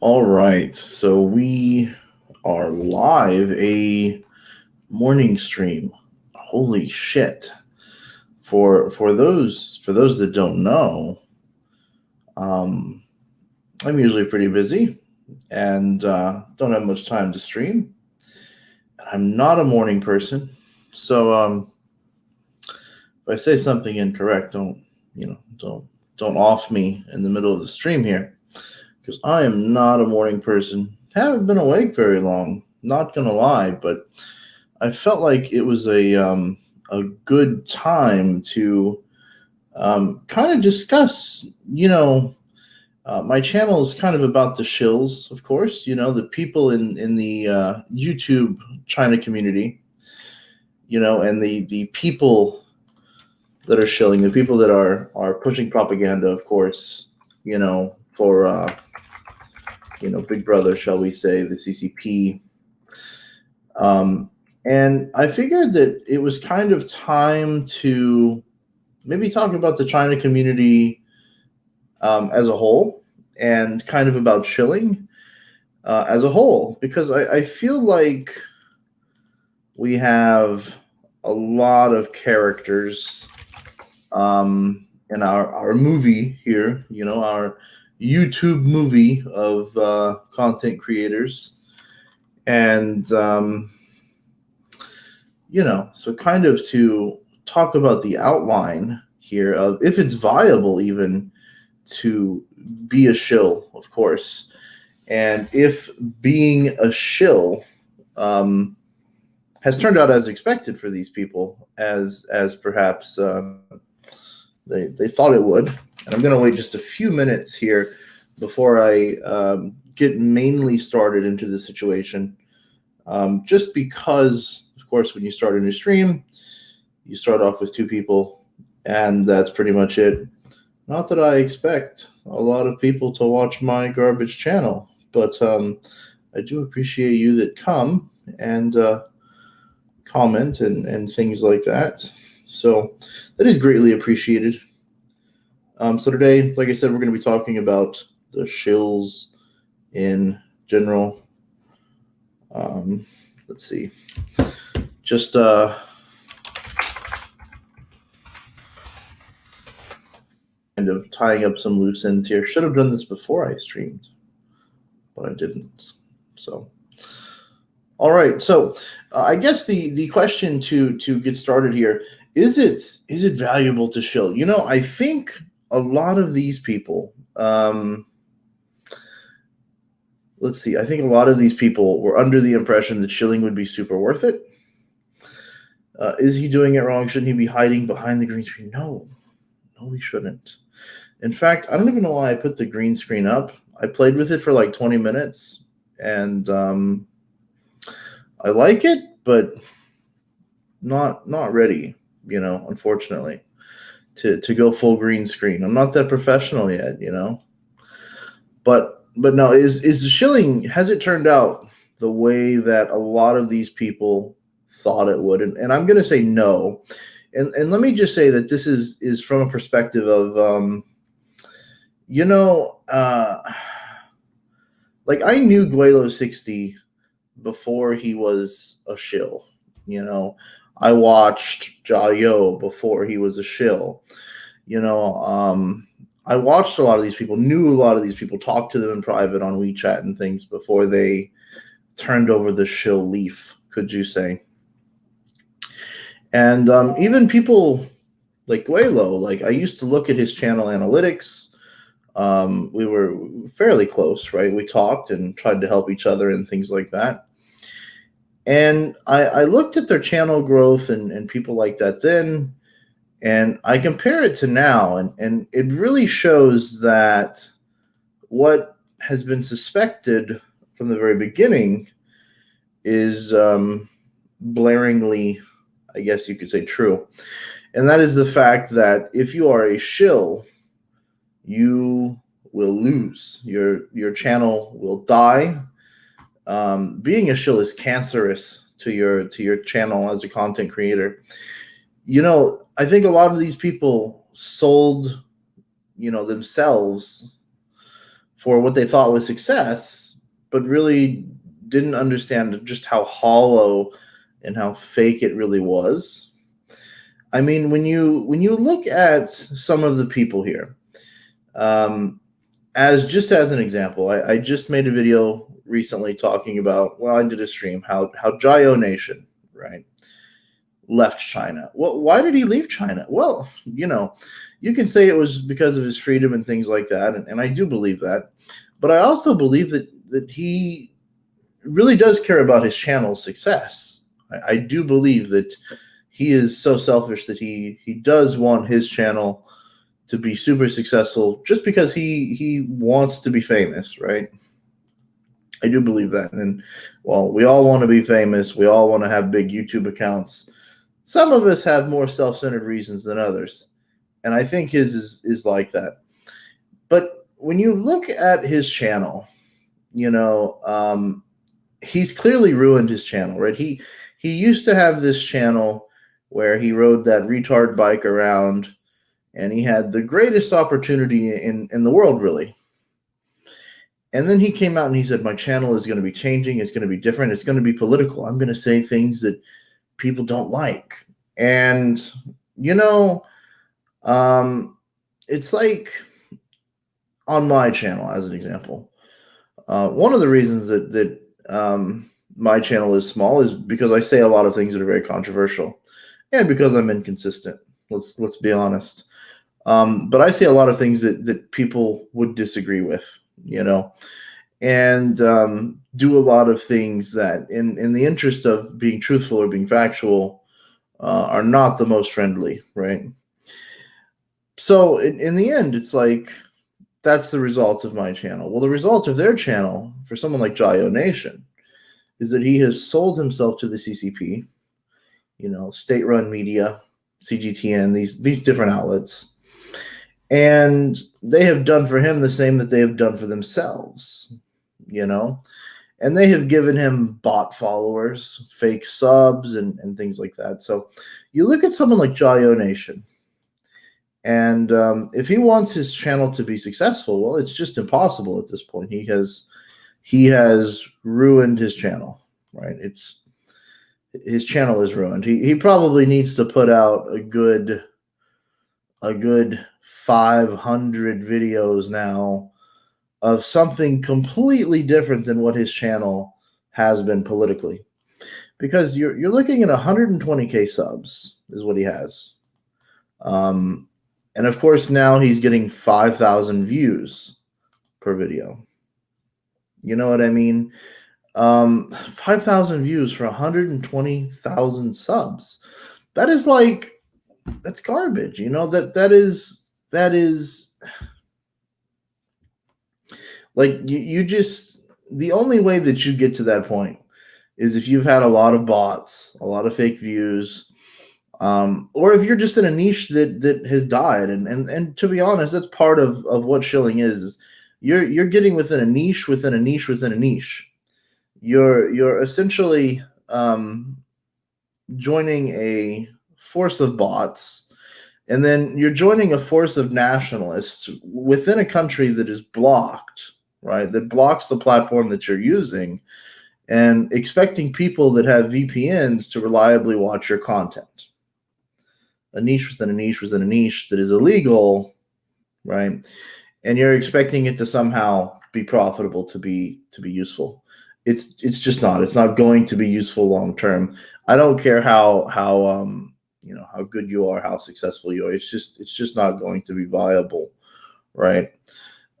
All right, so we are live, a morning stream. Holy shit! For those that don't know, um, I'm usually pretty busy and don't have much time to stream. I'm not a morning person, so if I say something incorrect, don't off me in the middle of the stream here, because I am not a morning person. Haven't been awake very long. Not gonna lie, but I felt like it was a good time to kind of discuss. My channel is kind of about the shills, of course. The people in the YouTube China community. And the people that are shilling, the people that are pushing propaganda, of course. For Big Brother, shall we say, the CCP. Um, and I figured that it was kind of time to maybe talk about the China community as a whole, and kind of about Shilling as a whole, because I feel like we have a lot of characters in our movie here, our YouTube movie of content creators. And so kind of to talk about the outline here of if it's viable even to be a shill, of course, and if being a shill um, has turned out as expected for these people, as perhaps they thought it would. And I'm going to wait just a few minutes here before I get mainly started into the situation, just because, of course, when you start a new stream, you start off with two people, and that's pretty much it. Not that I expect a lot of people to watch my garbage channel, but I do appreciate you that come and comment and things like that. So that is greatly appreciated. So today, like I said, we're going to be talking about the shills in general. Let's see. Just kind of tying up some loose ends here. Should have done this before I streamed, but I didn't. So, all right. So, I guess the question to get started here is it valuable to shill? I think a lot of these people. Let's see. I think a lot of these people were under the impression that shilling would be super worth it. Is he doing it wrong? Shouldn't he be hiding behind the green screen? No, he shouldn't. In fact, I don't even know why I put the green screen up. I played with it for like 20 minutes, and I like it, but not ready. Unfortunately, to go full green screen. I'm not that professional yet. But no, is the shilling, has it turned out the way that a lot of these people thought it would? And I'm going to say no. And let me just say that this is from a perspective of like I knew Guelo 60 before he was a shill. I watched Jayo before he was a shill. I watched a lot of these people, knew a lot of these people, talked to them in private on WeChat and things before they turned over the shill leaf, could you say? And even people like Guelo, like I used to look at his channel analytics. We were fairly close, right? We talked and tried to help each other and things like that. And I looked at their channel growth and people like that then, and I compare it to now, and it really shows that what has been suspected from the very beginning is blaringly, I guess you could say, true. And that is the fact that if you are a shill, you will lose. Your channel will die. Being a shill is cancerous to your channel as a content creator. I think a lot of these people sold, themselves for what they thought was success, but really didn't understand just how hollow and how fake it really was. I mean, when you look at some of the people here, um, as an example, I just made a video recently talking about, well, I did a stream how Jayo Nation, right, left China. Well, why did he leave China? Well, you can say it was because of his freedom and things like that, and I do believe that, but I also believe that he really does care about his channel's success. I do believe that he is so selfish that he does want his channel to be super successful just because he wants to be famous, right? I do believe that. And well, we all want to be famous. We all want to have big YouTube accounts. Some of us have more self-centered reasons than others. And I think his is like that. But when you look at his channel, he's clearly ruined his channel, right? He used to have this channel where he rode that retard bike around, and he had the greatest opportunity in the world, really. And then he came out and he said, my channel is going to be changing. It's going to be different. It's going to be political. I'm going to say things that people don't like. And, it's like on my channel, as an example. One of the reasons that my channel is small is because I say a lot of things that are very controversial, and because I'm inconsistent. Let's be honest. But I say a lot of things that people would disagree with, and do a lot of things that, in the interest of being truthful or being factual, are not the most friendly, right? So in the end, it's like, that's the result of my channel. Well, the result of their channel, for someone like Jayo Nation, is that he has sold himself to the CCP, state-run media, CGTN, these different outlets. And they have done for him the same that they have done for themselves, and they have given him bot followers, fake subs, and things like that. So you look at someone like Jayo Nation, and if he wants his channel to be successful, well, it's just impossible at this point. He has ruined his channel, right? His channel is ruined. He probably needs to put out a good 500 videos now of something completely different than what his channel has been politically, because you're looking at 120K subs is what he has, and of course now he's getting 5,000 views per video. You know what I mean? 5,000 views for 120,000 subs. That's garbage. That is like, you just, the only way that you get to that point is if you've had a lot of bots, a lot of fake views, or if you're just in a niche that has died. And to be honest, that's part of what Shilling is you're getting within a niche within a niche within a niche. You're essentially joining a force of bots, and then you're joining a force of nationalists within a country that is blocked, right? That blocks the platform that you're using, and expecting people that have VPNs to reliably watch your content. A niche within a niche within a niche that is illegal, right? And you're expecting it to somehow be profitable, to be useful. It's just not. It's not going to be useful long term. I don't care how good you are, how successful you are. It's just not going to be viable, right?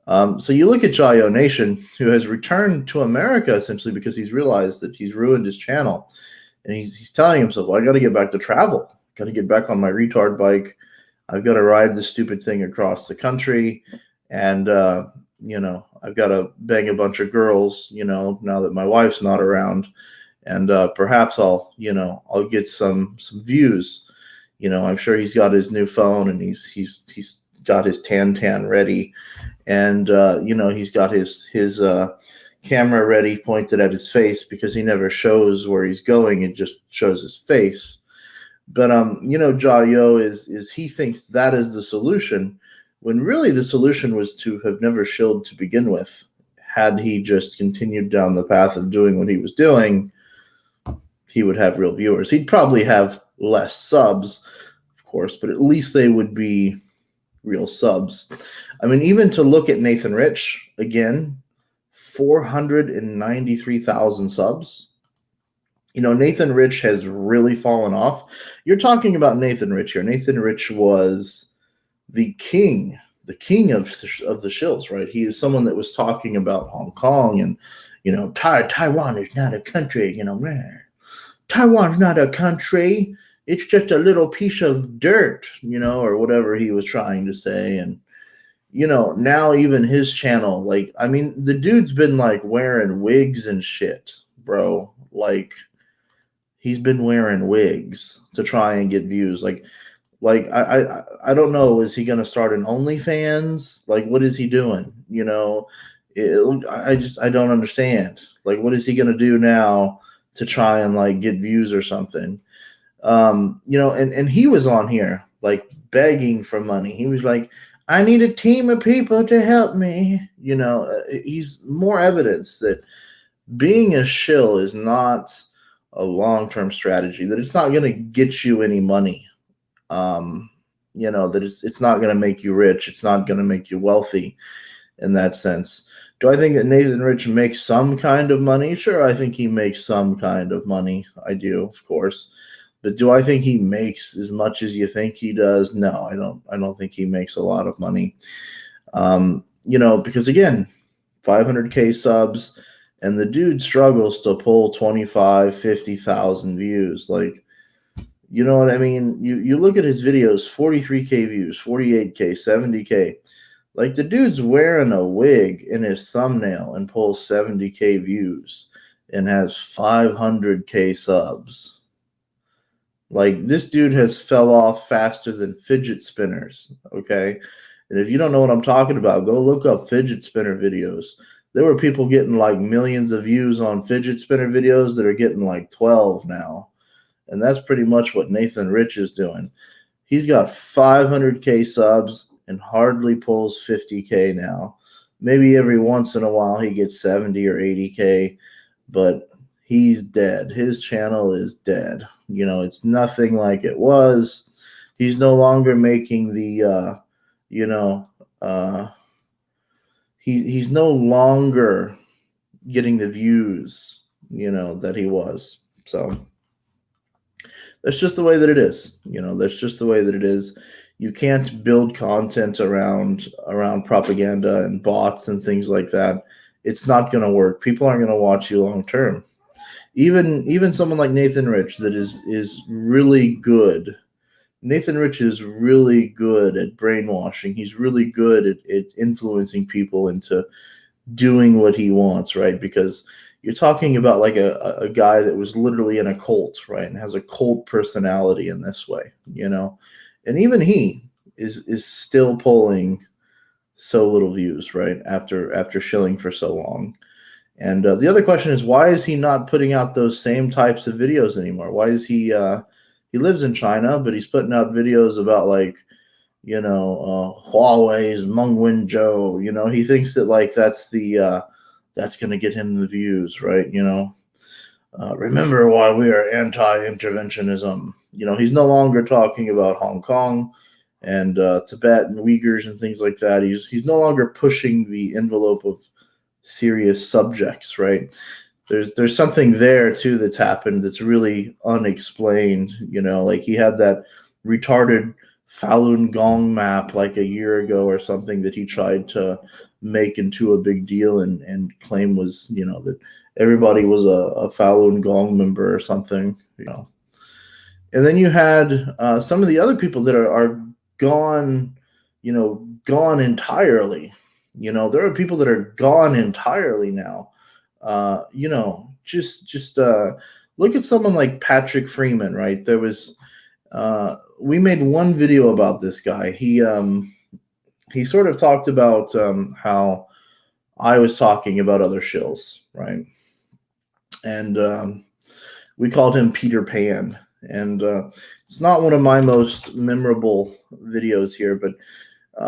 So you look at Jayo Nation, who has returned to America essentially because he's realized that he's ruined his channel, and he's telling himself, well, I got to get back to travel. Got to get back on my retard bike. I've got to ride this stupid thing across the country, and I've got to bang a bunch of girls, now that my wife's not around, and perhaps I'll get some views. I'm sure he's got his new phone, and he's got his tan ready, and he's got his camera ready, pointed at his face, because he never shows where he's going; it just shows his face. But Jayo is he thinks that is the solution, when really the solution was to have never shilled to begin with. Had he just continued down the path of doing what he was doing, he would have real viewers. He'd probably have less subs, of course, but at least they would be real subs. I mean, even to look at Nathan Rich, again, 493,000 subs. You know, Nathan Rich has really fallen off. You're talking about Nathan Rich here. Nathan Rich was the king of the shills, right? He is someone that was talking about Hong Kong and, you know, Taiwan is not a country, you know, Taiwan's not a country. It's just a little piece of dirt, you know, or whatever he was trying to say. And, you know, now even his channel, like, I mean, the dude's been like wearing wigs and shit, bro. Like, he's been wearing wigs to try and get views. Like I don't know. Is he gonna start an OnlyFans? Like, what is he doing? You know, I don't understand. Like, what is he gonna do now to try and like get views or something? You know, and he was on here like begging for money. He was like, I need a team of people to help me. You know, he's more evidence that being a shill is not a long-term strategy, that it's not going to get you any money. You know, that it's not going to make you rich. It's not going to make you wealthy in that sense. Do I think that Nathan Rich makes some kind of money? Sure, I think he makes some kind of money. I do, of course. But do I think he makes as much as you think he does? No, I don't. I don't think he makes a lot of money. You know, because again, 500K subs, and the dude struggles to pull 25, 50,000 views. Like, you know what I mean? You look at his videos, 43K views, 48K, 70K. Like, the dude's wearing a wig in his thumbnail and pulls 70K views and has 500K subs. Like, this dude has fell off faster than fidget spinners, okay? And if you don't know what I'm talking about, go look up fidget spinner videos. There were people getting like millions of views on fidget spinner videos that are getting like 12 now. And that's pretty much what Nathan Rich is doing. He's got 500K subs and hardly pulls 50K now. Maybe every once in a while he gets 70 or 80K, but he's dead. His channel is dead. You know, it's nothing like it was. He's no longer making the, you know, he's no longer getting the views, you know, that he was. So that's just the way that it is. You know, that's just the way that it is. You can't build content around propaganda and bots and things like that. It's not going to work. People aren't going to watch you long term. Even someone like Nathan Rich that is really good. Nathan Rich is really good at brainwashing. He's really good at influencing people into doing what he wants, right? Because you're talking about like a guy that was literally in a cult, right? And has a cult personality in this way, you know? And even he is still pulling so little views, right? After shilling for so long. And the other question is, why is he not putting out those same types of videos anymore? Why is he lives in China, but he's putting out videos about like, you know, Huawei's Meng Wanzhou. You know, he thinks that like that's going to get him the views, right? You know, remember why we are anti-interventionism. You know, he's no longer talking about Hong Kong and Tibet and Uyghurs and things like that. He's no longer pushing the envelope of serious subjects, right? There's something there too that's happened that's really unexplained. You know, like he had that retarded Falun Gong map like a year ago or something that he tried to make into a big deal and claim was, you know, that everybody was a Falun Gong member or something, you know. And then you had some of the other people that are gone, you know, gone entirely. You know, there are people that are gone entirely now. You know, just look at someone like Patrick Freeman, right? There was we made one video about this guy. He sort of talked about how I was talking about other shills, right? And we called him Peter Pan. And it's not one of my most memorable videos here, but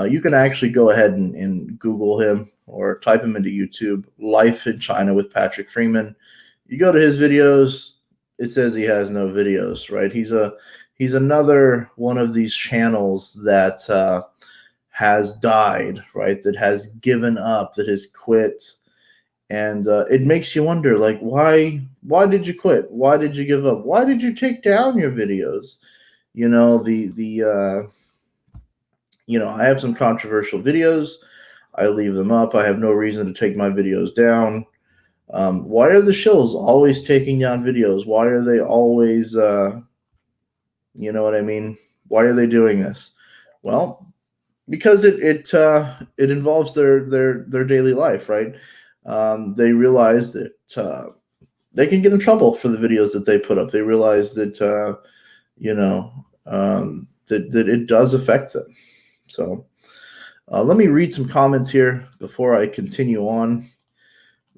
You can actually go ahead and Google him or type him into YouTube, Life in China with Patrick Freeman. You go to his videos, it says he has no videos, right? He's another one of these channels that has died, right? That has given up, that has quit, and it makes you wonder, like, why did you quit? Why did you give up? Why did you take down your videos? You know, I have some controversial videos. I leave them up. I have no reason to take my videos down. Why are the shills always taking down videos? Why are they always, you know what I mean? Why are they doing this? Well, because it involves their daily life, right? They realize that they can get in trouble for the videos that they put up. They realize that that it does affect them. So let me read some comments here before I continue on.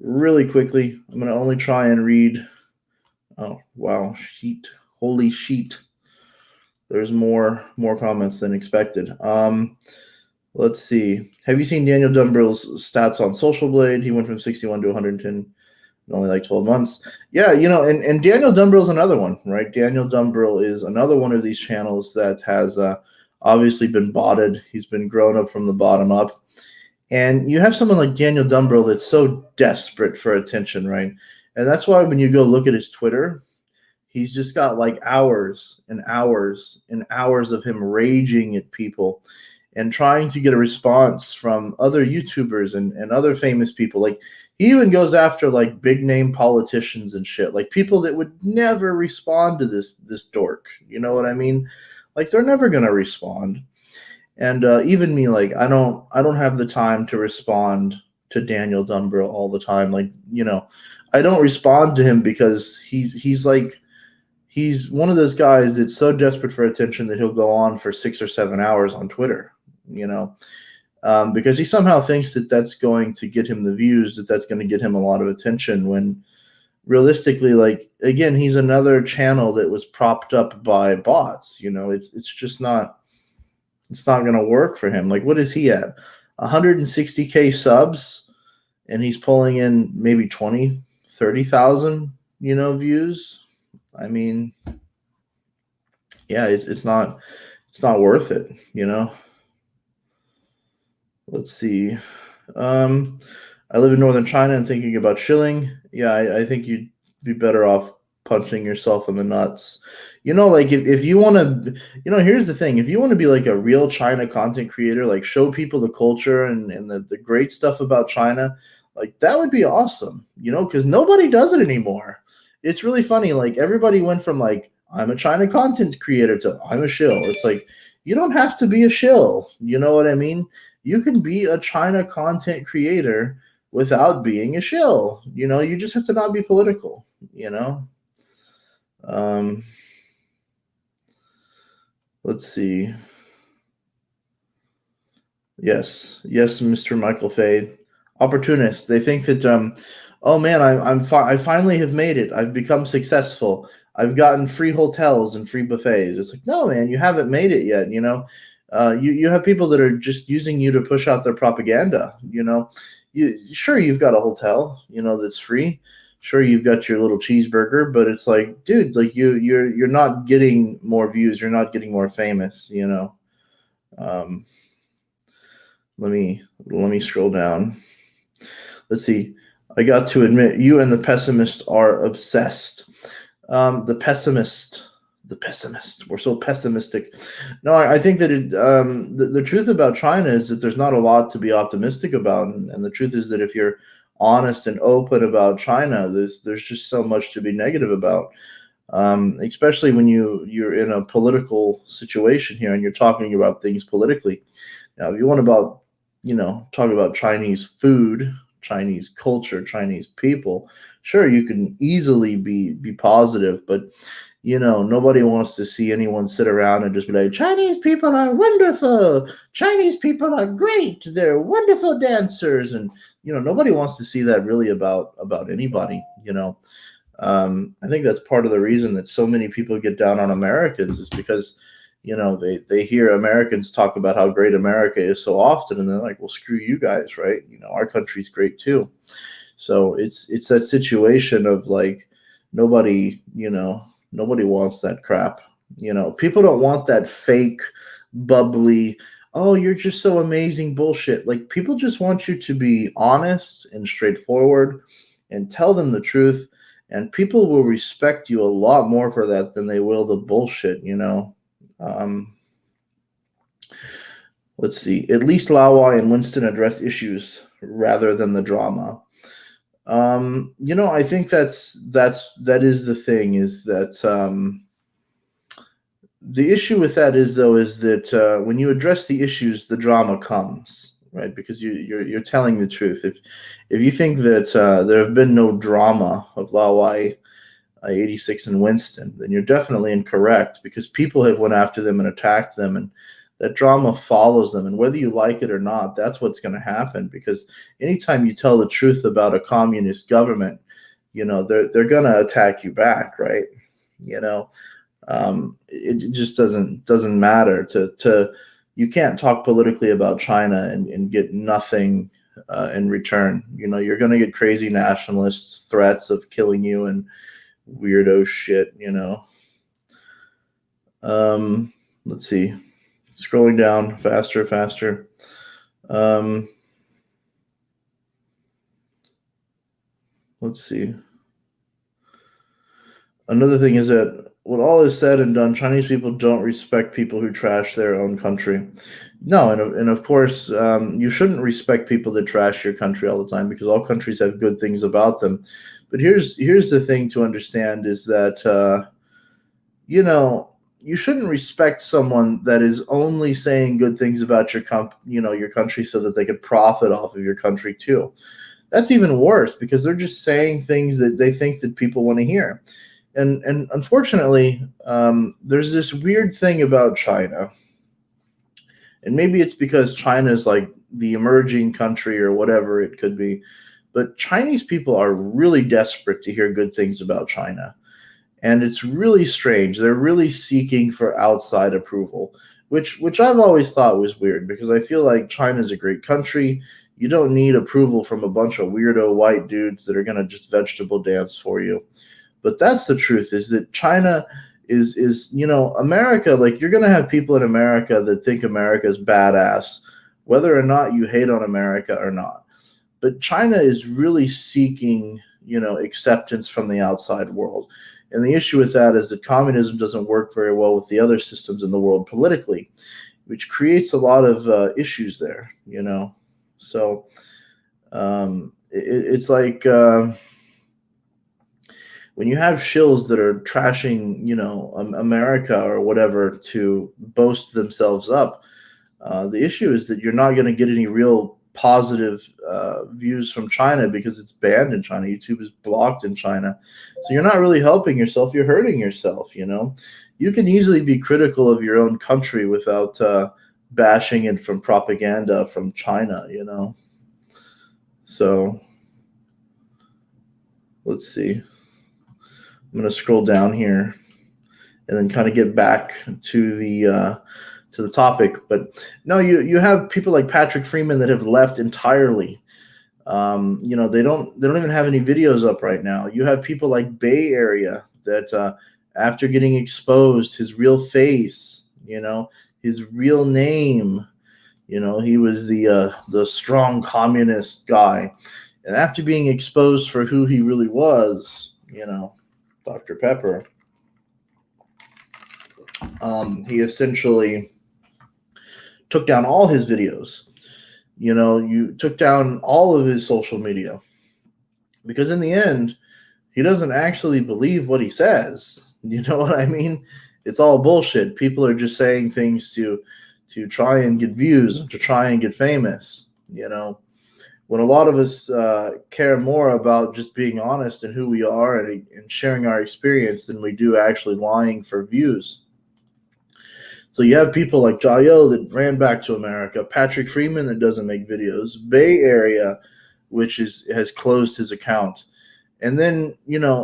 Really quickly, I'm going to only try and read. Oh wow, holy sheet! There's more comments than expected. Let's see. Have you seen Daniel Dumbrill's stats on Social Blade? He went from 61 to 110 in only like 12 months. Yeah, and Daniel Dumbrill's another one, right? Daniel Dumbrill is another one of these channels that has obviously been botted. He's been grown up from the bottom up. And you have someone like Daniel Dumbrill that's so desperate for attention, right? And that's why when you go look at his Twitter, he's just got like hours and hours and hours of him raging at people and trying to get a response from other YouTubers and other famous people. Like, he even goes after like big name politicians and shit, like people that would never respond to this dork. You know what I mean? Like, they're never gonna respond. And even me, like, I don't have the time to respond to Daniel Dumbrill all the time. Like, I don't respond to him because he's one of those guys that's so desperate for attention that he'll go on for 6 or 7 hours on Twitter, because he somehow thinks that that's going to get him the views, that's going to get him a lot of attention, when realistically, like, again, he's another channel that was propped up by bots. It's just not, it's not going to work for him. Like, what is he at? 160K subs, and he's pulling in maybe 20, 30,000, views. I mean, yeah, it's not worth it, Let's see. I live in northern China and thinking about Shilling. Yeah, I think you'd be better off punching yourself in the nuts. Like, if you want to, here's the thing. If you want to be like a real China content creator, like show people the culture and the great stuff about China, like, that would be awesome, because nobody does it anymore. It's really funny. Like, everybody went from like, I'm a China content creator to I'm a shill. It's like, you don't have to be a shill. You know what I mean? You can be a China content creator without being a shill. You just have to not be political, Let's see. Yes, Mr. Michael Fay. Opportunists. They think that, oh man, I finally have made it. I've become successful. I've gotten free hotels and free buffets. It's like, no, man, you haven't made it yet. You have people that are just using you to push out their propaganda. Sure, you've got a hotel, that's free. Sure, you've got your little cheeseburger, but it's like, dude, like, you're not getting more views. You're not getting more famous. Let me scroll down. Let's see. I got to admit, you and the pessimist are obsessed. The pessimist. We're so pessimistic. No, I think that the truth about China is that there's not a lot to be optimistic about, and the truth is that if you're honest and open about China, there's just so much to be negative about. Especially when you're in a political situation here and you're talking about things politically. Now, if you want about talk about Chinese food, Chinese culture, Chinese people, sure, you can easily be positive, but nobody wants to see anyone sit around and just be like, Chinese people are wonderful, Chinese people are great, they're wonderful dancers, and nobody wants to see that really about anybody. I think that's part of the reason that so many people get down on Americans is because They hear Americans talk about how great America is so often, and they're like, well, screw you guys, right? Our country's great too. So it's that situation of like nobody, nobody wants that crap. People don't want that fake, bubbly, oh, you're just so amazing bullshit. Like people just want you to be honest and straightforward and tell them the truth. And people will respect you a lot more for that than they will the bullshit. Um, let's see. At least Lawai and Winston address issues rather than the drama. I think that is the thing, is that the issue with that is that when you address the issues, the drama comes, right? Because you're telling the truth. If you think that there have been no drama of Lawai, 86 and Winston, then you're definitely incorrect, because people have went after them and attacked them, and that drama follows them. And whether you like it or not, that's what's going to happen, because anytime you tell the truth about a communist government, they're going to attack you back, right? It just doesn't matter to you can't talk politically about China and get nothing in return. You're going to get crazy nationalists, threats of killing you, and weirdo shit. Let's see. Scrolling down faster. Let's see. Another thing is that when all is said and done, Chinese people don't respect people who trash their own country. No, and of course, you shouldn't respect people that trash your country all the time, because all countries have good things about them. But here's the thing to understand, is that you shouldn't respect someone that is only saying good things about your your country so that they could profit off of your country too. That's even worse, because they're just saying things that they think that people want to hear. And unfortunately, there's this weird thing about China, and maybe it's because China is like the emerging country or whatever it could be, but Chinese people are really desperate to hear good things about China. And it's really strange. They're really seeking for outside approval, which I've always thought was weird, because I feel like China's a great country. You don't need approval from a bunch of weirdo white dudes that are going to just vegetable dance for you. But that's the truth, is that China is America. Like, you're going to have people in America that think America's badass, whether or not you hate on America or not. But China is really seeking, acceptance from the outside world. And the issue with that is that communism doesn't work very well with the other systems in the world politically, which creates a lot of issues there, So it's like when you have shills that are trashing, America or whatever to boast themselves up, the issue is that you're not going to get any real positive views from China, because it's banned in China. YouTube is blocked in China. So you're not really helping yourself. You're hurting yourself, You can easily be critical of your own country without bashing it from propaganda from China, So let's see. I'm going to scroll down here and then kind of get back to the topic. But no, you have people like Patrick Freeman that have left entirely. They don't even have any videos up right now. You have people like Bay Area that after getting exposed, his real face, his real name, he was the strong communist guy, and after being exposed for who he really was, Dr. Pepper, he essentially took down all his videos. You took down all of his social media, because in the end, he doesn't actually believe what he says. You know what I mean? It's all bullshit. People are just saying things to try and get views and to try and get famous. When a lot of us care more about just being honest and who we are and sharing our experience than we do actually lying for views. So you have people like Jayo that ran back to America, Patrick Freeman that doesn't make videos, Bay Area, which has closed his account, And then,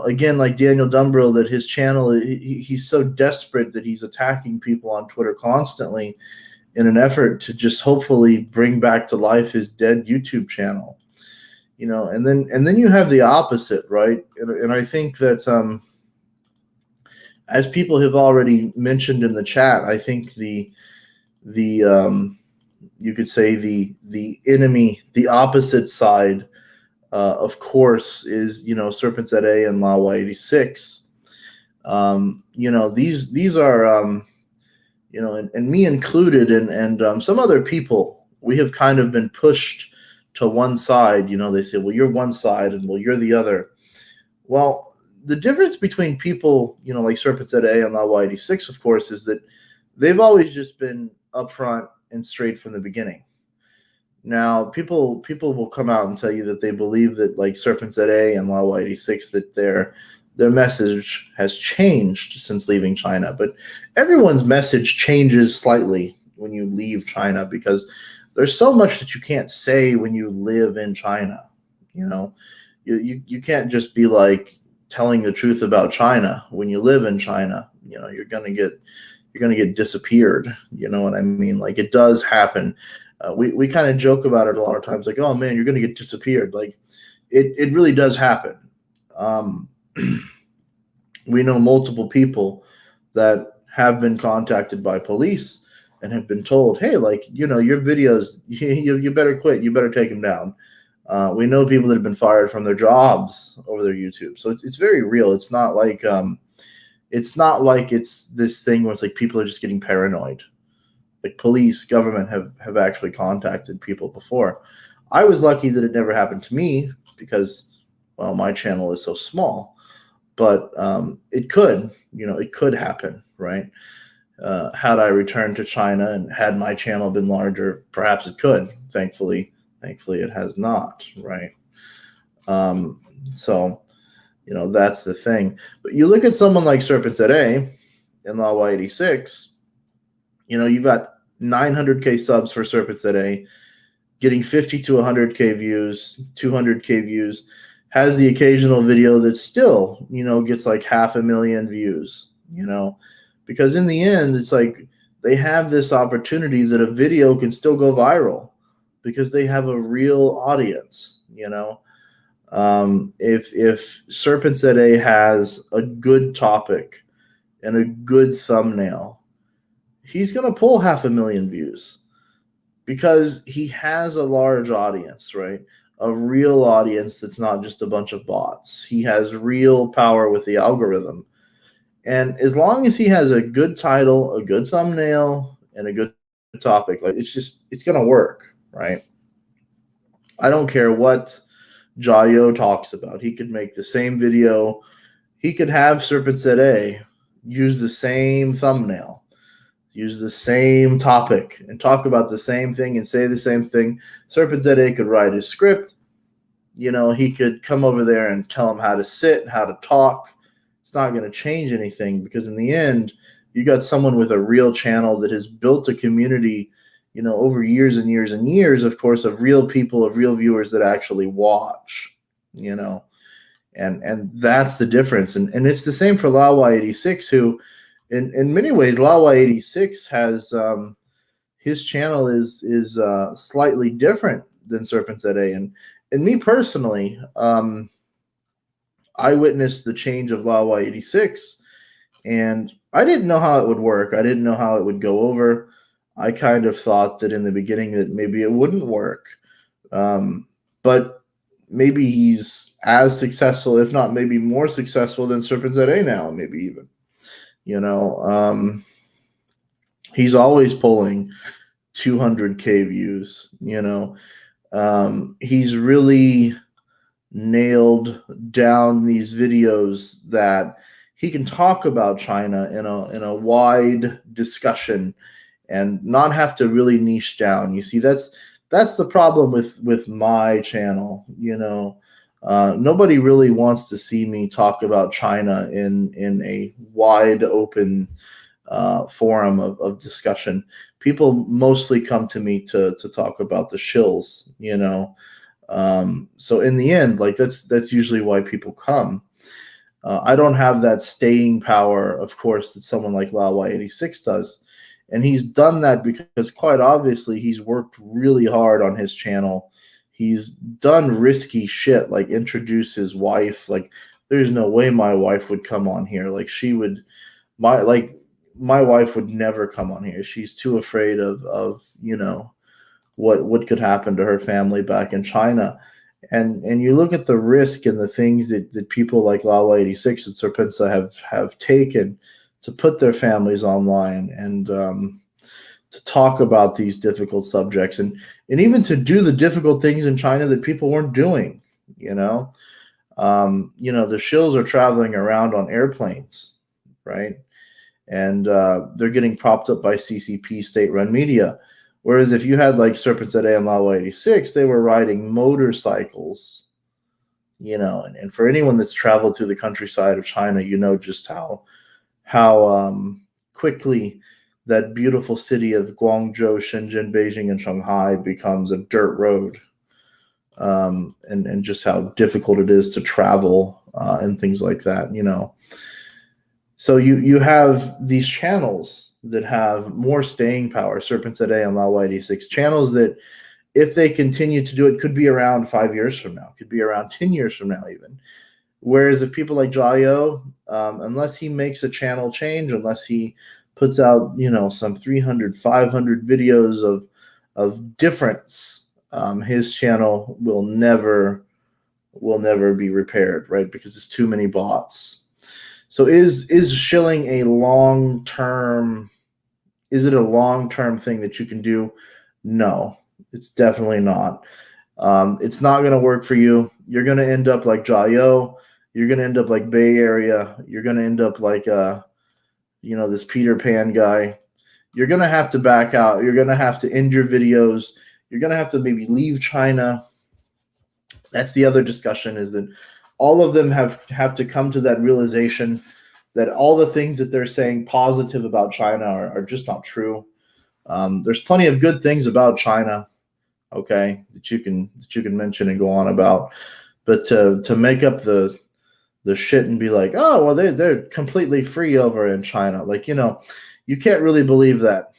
again, like Daniel Dumbrill, that his channel, he's so desperate that he's attacking people on Twitter constantly in an effort to just hopefully bring back to life his dead YouTube channel. And then you have the opposite, right? And I think that, as people have already mentioned in the chat, I think the you could say the enemy, the opposite side, of course, is Serpent ZA and Lawa 86. These are and me included, and some other people, we have kind of been pushed to one side. They say, well, you're one side, and well, you're the other. Well, the difference between people, like Serpent ZA and Lawa 86, of course, is that they've always just been upfront and straight from the beginning. Now, people will come out and tell you that they believe that, like Serpent ZA and Lawa 86, that their message has changed since leaving China. But everyone's message changes slightly when you leave China, because there's so much that you can't say when you live in China. You can't just be like telling the truth about China when you live in China. You're gonna get disappeared. You know what I mean? Like, it does happen. We kind of joke about it a lot of times, like, oh man, you're gonna get disappeared. Like, it really does happen. We know multiple people that have been contacted by police and have been told, hey, like, your videos, you better quit, you better take them down. We know people that have been fired from their jobs over their YouTube. So it's very real. It's not like it's this thing where it's like people are just getting paranoid. Like, police, government have actually contacted people before. I was lucky that it never happened to me because, well, my channel is so small. But it could happen, right? Had I returned to China and had my channel been larger, perhaps it could. Thankfully, it has not, right? So, that's the thing. But you look at someone like Serpent ZA and Lawa 86, you've got 900K subs for Serpent ZA, getting 50 to 100K views, 200K views, has the occasional video that still, gets like 500,000 views, because in the end, it's like they have this opportunity that a video can still go viral because they have a real audience. If Serpent ZA has a good topic and a good thumbnail, he's going to pull 500,000 views because he has a large audience, right? A real audience that's not just a bunch of bots. He has real power with the algorithm. And as long as he has a good title, a good thumbnail, and a good topic, like, it's going to work, right? I don't care what Jayo talks about. He could make the same video. He could have Serpent ZA use the same thumbnail, use the same topic, and talk about the same thing and say the same thing. Serpent ZA could write his script. He could come over there and tell him how to sit, how to talk. It's not going to change anything, because in the end, you got someone with a real channel that has built a community, over years and years and years, of course, of real people, of real viewers that actually watch, and that's the difference. And it's the same for Lawa 86, who, in many ways, Lawa 86 has his channel is slightly different than Serpent ZA. And me personally, I witnessed the change of Lawa 86, and I didn't know how it would work. I didn't know how it would go over. I kind of thought that in the beginning that maybe it wouldn't work. But maybe he's as successful, if not maybe more successful than Serpent ZA now, maybe even. He's always pulling 200K views. He's really nailed down these videos that he can talk about China in a wide discussion and not have to really niche down. You see, that's the problem with my channel. Nobody really wants to see me talk about China in a wide open forum of discussion. People mostly come to me to talk about the shills, So in the end, like that's usually why people come. I don't have that staying power, of course, that someone like LaY86 does. And he's done that because quite obviously he's worked really hard on his channel. He's done risky shit, like introduce his wife. Like, there's no way my wife would come on here. Like, my wife would never come on here. She's too afraid of what could happen to her family back in China. And you look at the risk and the things that people like Lala86 and Serpensa have taken to put their families online and to talk about these difficult subjects and even to do the difficult things in China that people weren't doing. The shills are traveling around on airplanes, right? And they're getting propped up by CCP state-run media. Whereas if you had like Serpent Today and Lawa 86, they were riding motorcycles, and for anyone that's traveled through the countryside of China, just how quickly that beautiful city of Guangzhou, Shenzhen, Beijing, and Shanghai becomes a dirt road, and just how difficult it is to travel and things like that, So you have these channels that have more staying power, Serpent Today and Lawa 86, channels that, if they continue to do it, could be around 5 years from now, could be around 10 years from now even. Whereas if people like Jiao, unless he makes a channel change, unless he puts out, some 300, 500 videos of difference, his channel will never be repaired, right? Because it's too many bots. So is Shilling a long-term? Is it a long-term thing that you can do? No, it's definitely not. It's not going to work for you. You're going to end up like Jiao. You're going to end up like Bay Area. You're going to end up like this Peter Pan guy. You're going to have to back out. You're going to have to end your videos. You're going to have to maybe leave China. That's the other discussion, is that all of them have to come to that realization that all the things that they're saying positive about China are just not true. There's plenty of good things about China, okay, that you can mention and go on about, but to make up the shit and be like, oh well, they're completely free over in China, like, you can't really believe that.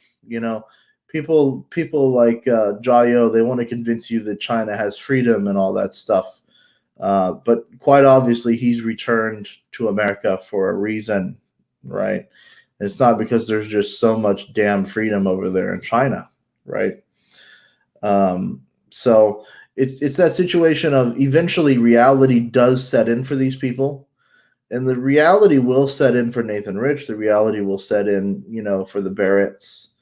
People like Jiao, they want to convince you that China has freedom and all that stuff. But quite obviously, he's returned to America for a reason, right? And it's not because there's just so much damn freedom over there in China, right? So it's that situation of eventually reality does set in for these people, and the reality will set in for Nathan Rich. The reality will set in, for the Barretts,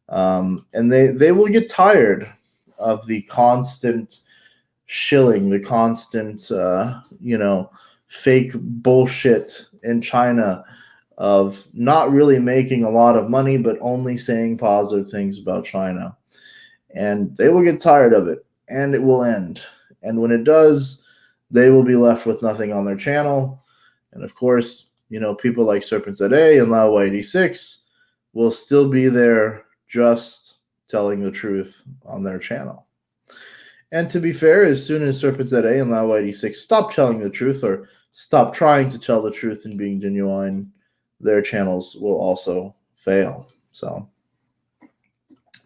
and they will get tired of the constant shilling, the constant, fake bullshit in China of not really making a lot of money, but only saying positive things about China. And they will get tired of it, and it will end. And when it does, they will be left with nothing on their channel. And of course, people like Serpent Today and Lawa 86 will still be there just telling the truth on their channel. And to be fair, as soon as Serpent ZA and Lao 86 stop telling the truth or stop trying to tell the truth and being genuine, their channels will also fail. So I'm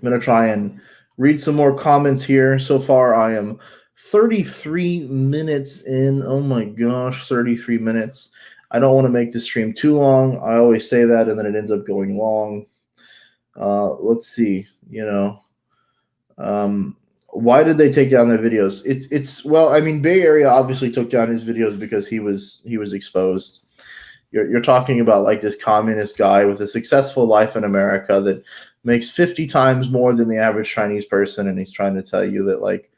going to try and read some more comments here. So far, I am 33 minutes in. Oh my gosh, 33 minutes. I don't want to make this stream too long. I always say that, and then it ends up going long. Let's see, why did they take down their videos? It's well, I mean, Bay Area obviously took down his videos because he was exposed. You're talking about like this communist guy with a successful life in America that makes 50 times more than the average Chinese person, and he's trying to tell you that, like,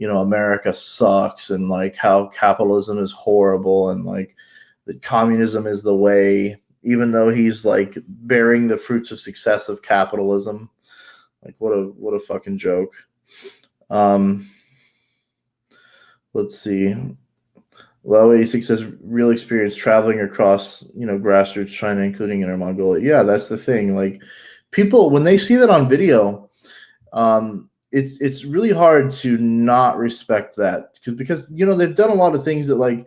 America sucks and like how capitalism is horrible and like that communism is the way, even though he's like bearing the fruits of success of capitalism. Like, what a fucking joke. Let's see. Low 86 says real experience traveling across, grassroots China, including Inner Mongolia. Yeah, that's the thing. Like, people, when they see that on video, it's really hard to not respect that because they've done a lot of things that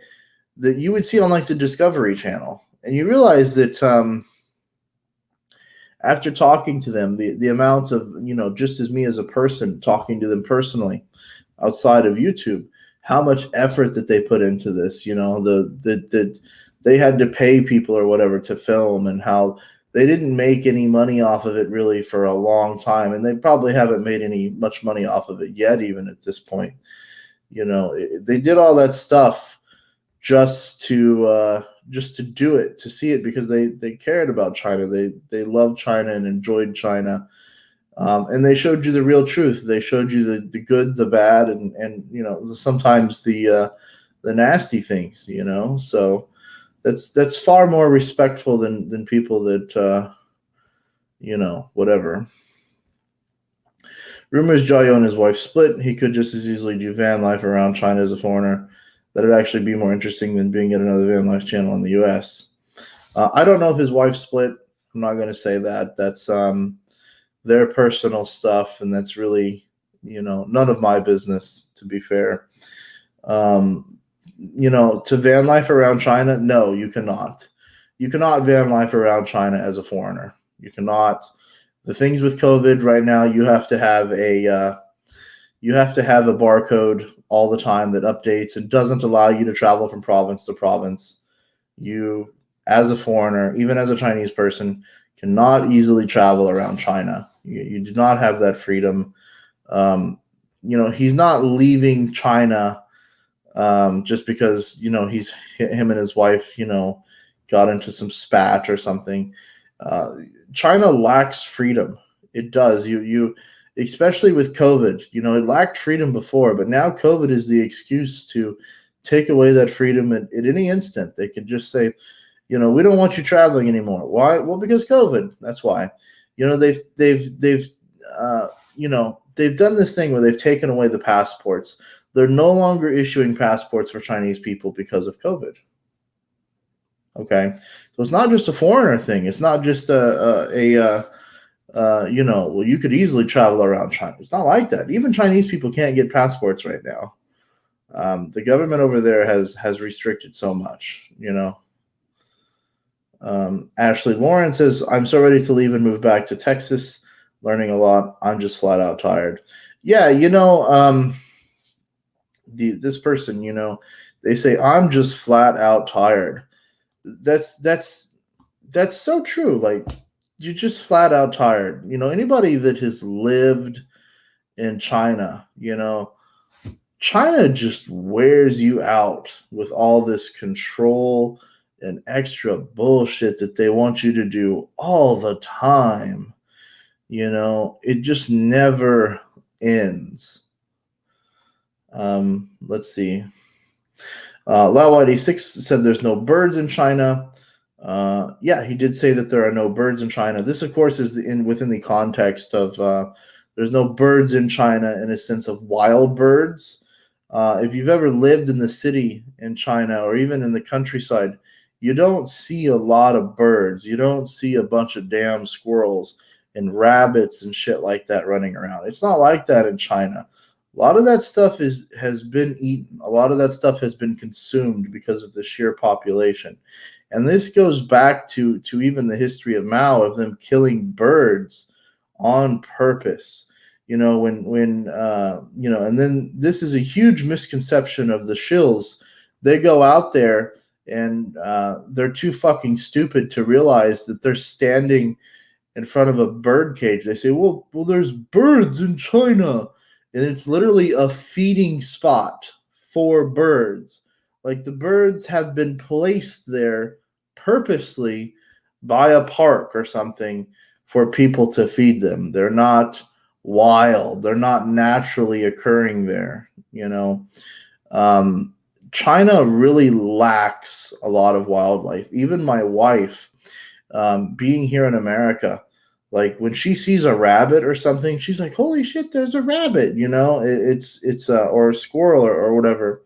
that you would see on like the Discovery Channel, and you realize that after talking to them, the amount of just as me as a person talking to them personally outside of YouTube, how much effort that they put into this, that they had to pay people or whatever to film, and how they didn't make any money off of it really for a long time, and they probably haven't made any much money off of it yet, even at this point. They did all that stuff just to do it, to see it, because they cared about China. They loved China and enjoyed China. And they showed you the real truth. They showed you the good, the bad, and sometimes the nasty things. So that's far more respectful than people that whatever. Rumors Joyo and his wife split. He could just as easily do van life around China as a foreigner. That'd actually be more interesting than being at another van life channel in the U.S. I don't know if his wife split. I'm not going to say that. That's their personal stuff, and that's really, none of my business, to be fair. To van life around China, no, you cannot. You cannot van life around China as a foreigner. You cannot. The things with COVID right now, you have to have a barcode all the time that updates and doesn't allow you to travel from province to province. You, as a foreigner, even as a Chinese person, cannot easily travel around China. You do not have that freedom. He's not leaving China just because him and his wife got into some spat or something. China lacks freedom. It does. You especially with COVID, it lacked freedom before, but now COVID is the excuse to take away that freedom at any instant. They can just say, we don't want you traveling anymore. Why? Well, because COVID. That's why. They've done this thing where they've taken away the passports. They're no longer issuing passports for Chinese people because of COVID. Okay, so it's not just a foreigner thing. It's not just well, you could easily travel around China. It's not like that. Even Chinese people can't get passports right now. The government over there has restricted so much, Ashley Lauren says, I'm so ready to leave and move back to Texas, learning a lot. I'm just flat out tired. Yeah, this person, they say, I'm just flat out tired. That's so true. Like, you're just flat out tired. Anybody that has lived in China, China just wears you out with all this control and extra bullshit that they want you to do all the time. It just never ends. Let's see. Lao86 said there's no birds in China. Yeah, he did say that there are no birds in China. This, of course, is within the context of there's no birds in China in a sense of wild birds. If you've ever lived in the city in China or even in the countryside, you don't see a lot of birds. You don't see a bunch of damn squirrels and rabbits and shit like that running around. It's not like that in China. A lot of that stuff has been eaten. A lot of that stuff has been consumed because of the sheer population. And this goes back to even the history of Mao, of them killing birds on purpose. And then this is a huge misconception of the shills. They go out there and they're too fucking stupid to realize that they're standing in front of a bird cage. They say, well, there's birds in China. And it's literally a feeding spot for birds. Like, the birds have been placed there purposely by a park or something for people to feed them. They're not wild. They're not naturally occurring there. China really lacks a lot of wildlife. Even my wife, being here in America, like, when she sees a rabbit or something, she's like, holy shit, there's a rabbit, it's or a squirrel or whatever.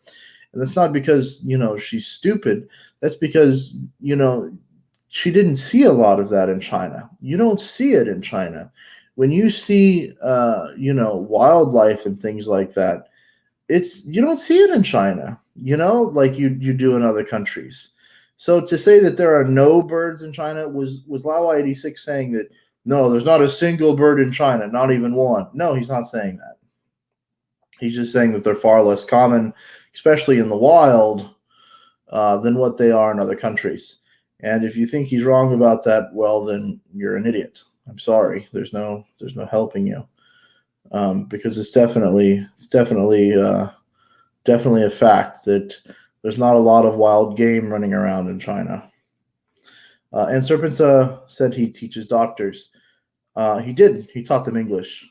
And that's not because, she's stupid. That's because, she didn't see a lot of that in China. You don't see it in China. when you see wildlife and things like that, you don't see it in China, like you do in other countries. So to say that there are no birds in China was Lao 86 saying that no, there's not a single bird in China, not even one. No, he's not saying that. He's just saying that they're far less common, especially in the wild, than what they are in other countries. And if you think he's wrong about that, well, then you're an idiot. I'm sorry. There's no helping you, because definitely a fact that there's not a lot of wild game running around in China. And Serpenta said he teaches doctors. He did. He taught them English.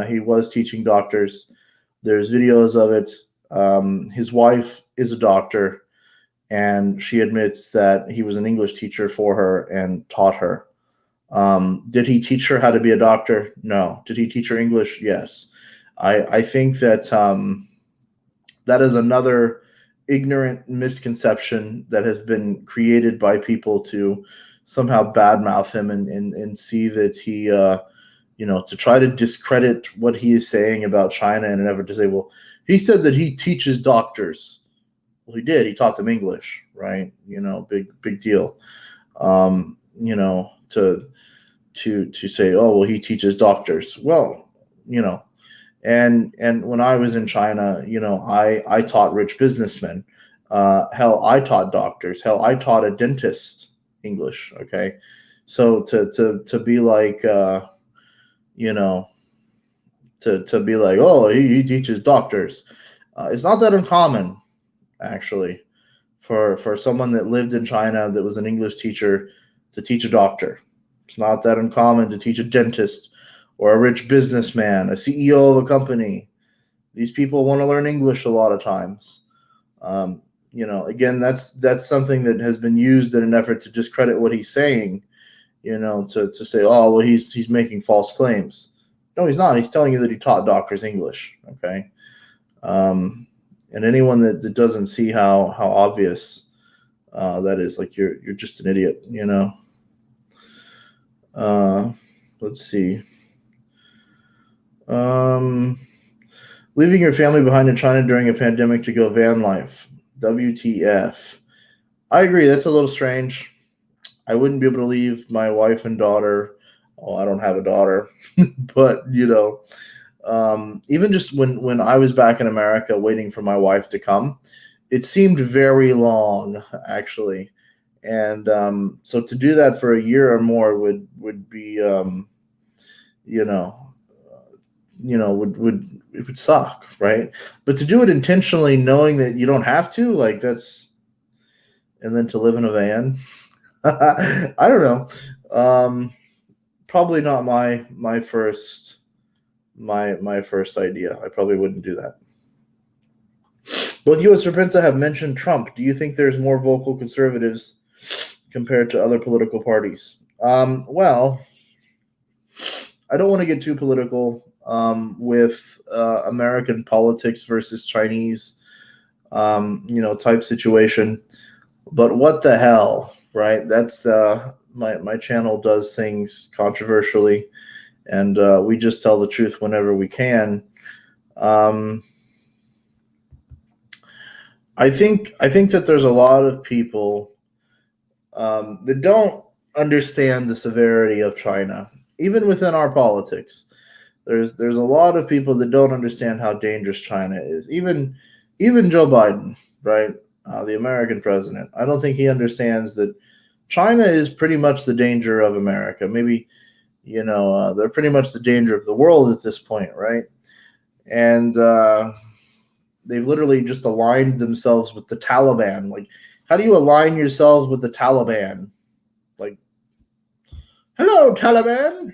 He was teaching doctors. There's videos of it. His wife is a doctor, and she admits that he was an English teacher for her and taught her. Did he teach her how to be a doctor? No. Did he teach her English? Yes. I think that that is another ignorant misconception that has been created by people to somehow badmouth him and see that he, to try to discredit what he is saying about China in an effort to say, well, he said that he teaches doctors. Well, he did. He taught them English, right? Big deal. To say, oh, well, he teaches doctors. Well, and when I was in China, I taught rich businessmen. Hell, I taught doctors. Hell, I taught a dentist English. Okay, so to be like, to be like, oh, he teaches doctors. It's not that uncommon, actually, for someone that lived in China that was an English teacher to teach a doctor. It's not that uncommon to teach a dentist or a rich businessman, a CEO of a company. These people want to learn English a lot of times. Again, that's something that has been used in an effort to discredit what he's saying, to say, oh, well, he's making false claims. No, he's not. He's telling you that he taught doctors English, okay? And anyone that doesn't see how obvious that is, like, you're just an idiot, Let's see. Leaving your family behind in China during a pandemic to go van life. WTF. I agree. That's a little strange. I wouldn't be able to leave my wife and daughter. Oh, I don't have a daughter, but even just when I was back in America waiting for my wife to come, it seemed very long, actually. And so to do that for a year or more would be, it would suck, right? But to do it intentionally, knowing that you don't have to, like, that's, and then to live in a van, I don't know. Probably not my first idea. I probably wouldn't do that. Both you and Serpenza have mentioned Trump. Do you think there's more vocal conservatives compared to other political parties? Well, I don't want to get too political with American politics versus Chinese, type situation. But what the hell, right? That's my channel does things controversially, and we just tell the truth whenever we can. I think that there's a lot of people that don't understand the severity of China, even within our politics. There's a lot of people that don't understand how dangerous China is. Even Joe Biden, right? The American president. I don't think he understands that China is pretty much the danger of America. Maybe, they're pretty much the danger of the world at this point, right? And they've literally just aligned themselves with the Taliban. Like, how do you align yourselves with the Taliban? Like, hello, Taliban.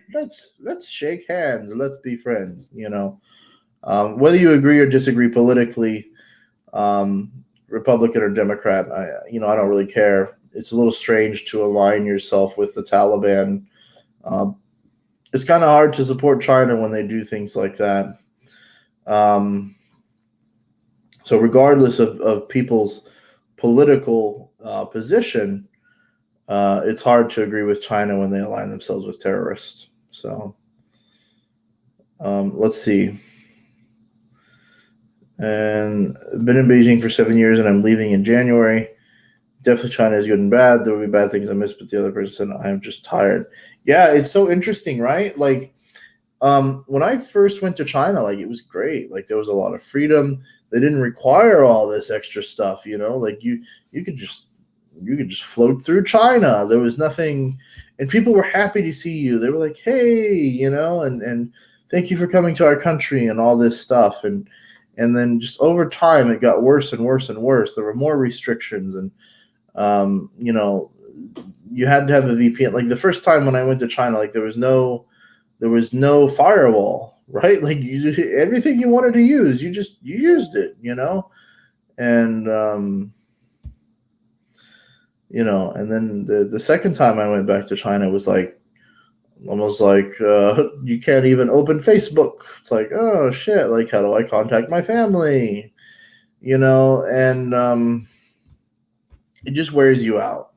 Let's shake hands. Let's be friends. Whether you agree or disagree politically, Republican or Democrat, I don't really care. It's a little strange to align yourself with the Taliban. It's kind of hard to support China when they do things like that. So regardless of people's political position, it's hard to agree with China when they align themselves with terrorists. So Let's see. And been in Beijing for 7 years, and I'm leaving in January. Definitely China is good and bad. There will be bad things I miss, but the other person said I'm just tired. Yeah, it's so interesting, right? Like, when I first went to China, like it was great. Like there was a lot of freedom. They didn't require all this extra stuff, you know. Like you could just you could just float through China. There was nothing, and people were happy to see you. They were like, "Hey, you know," and thank you for coming to our country and all this stuff. And then just over time, it got worse and worse and worse. There were more restrictions, and you know, you had to have a VPN. Like the first time when I went to China, like there was no firewall, right? Like everything you wanted to use, you used it, you know, and you know, and then the second time I went back to China was like almost like you can't even open Facebook. It's like, oh shit, like how do I contact my family, you know, and it just wears you out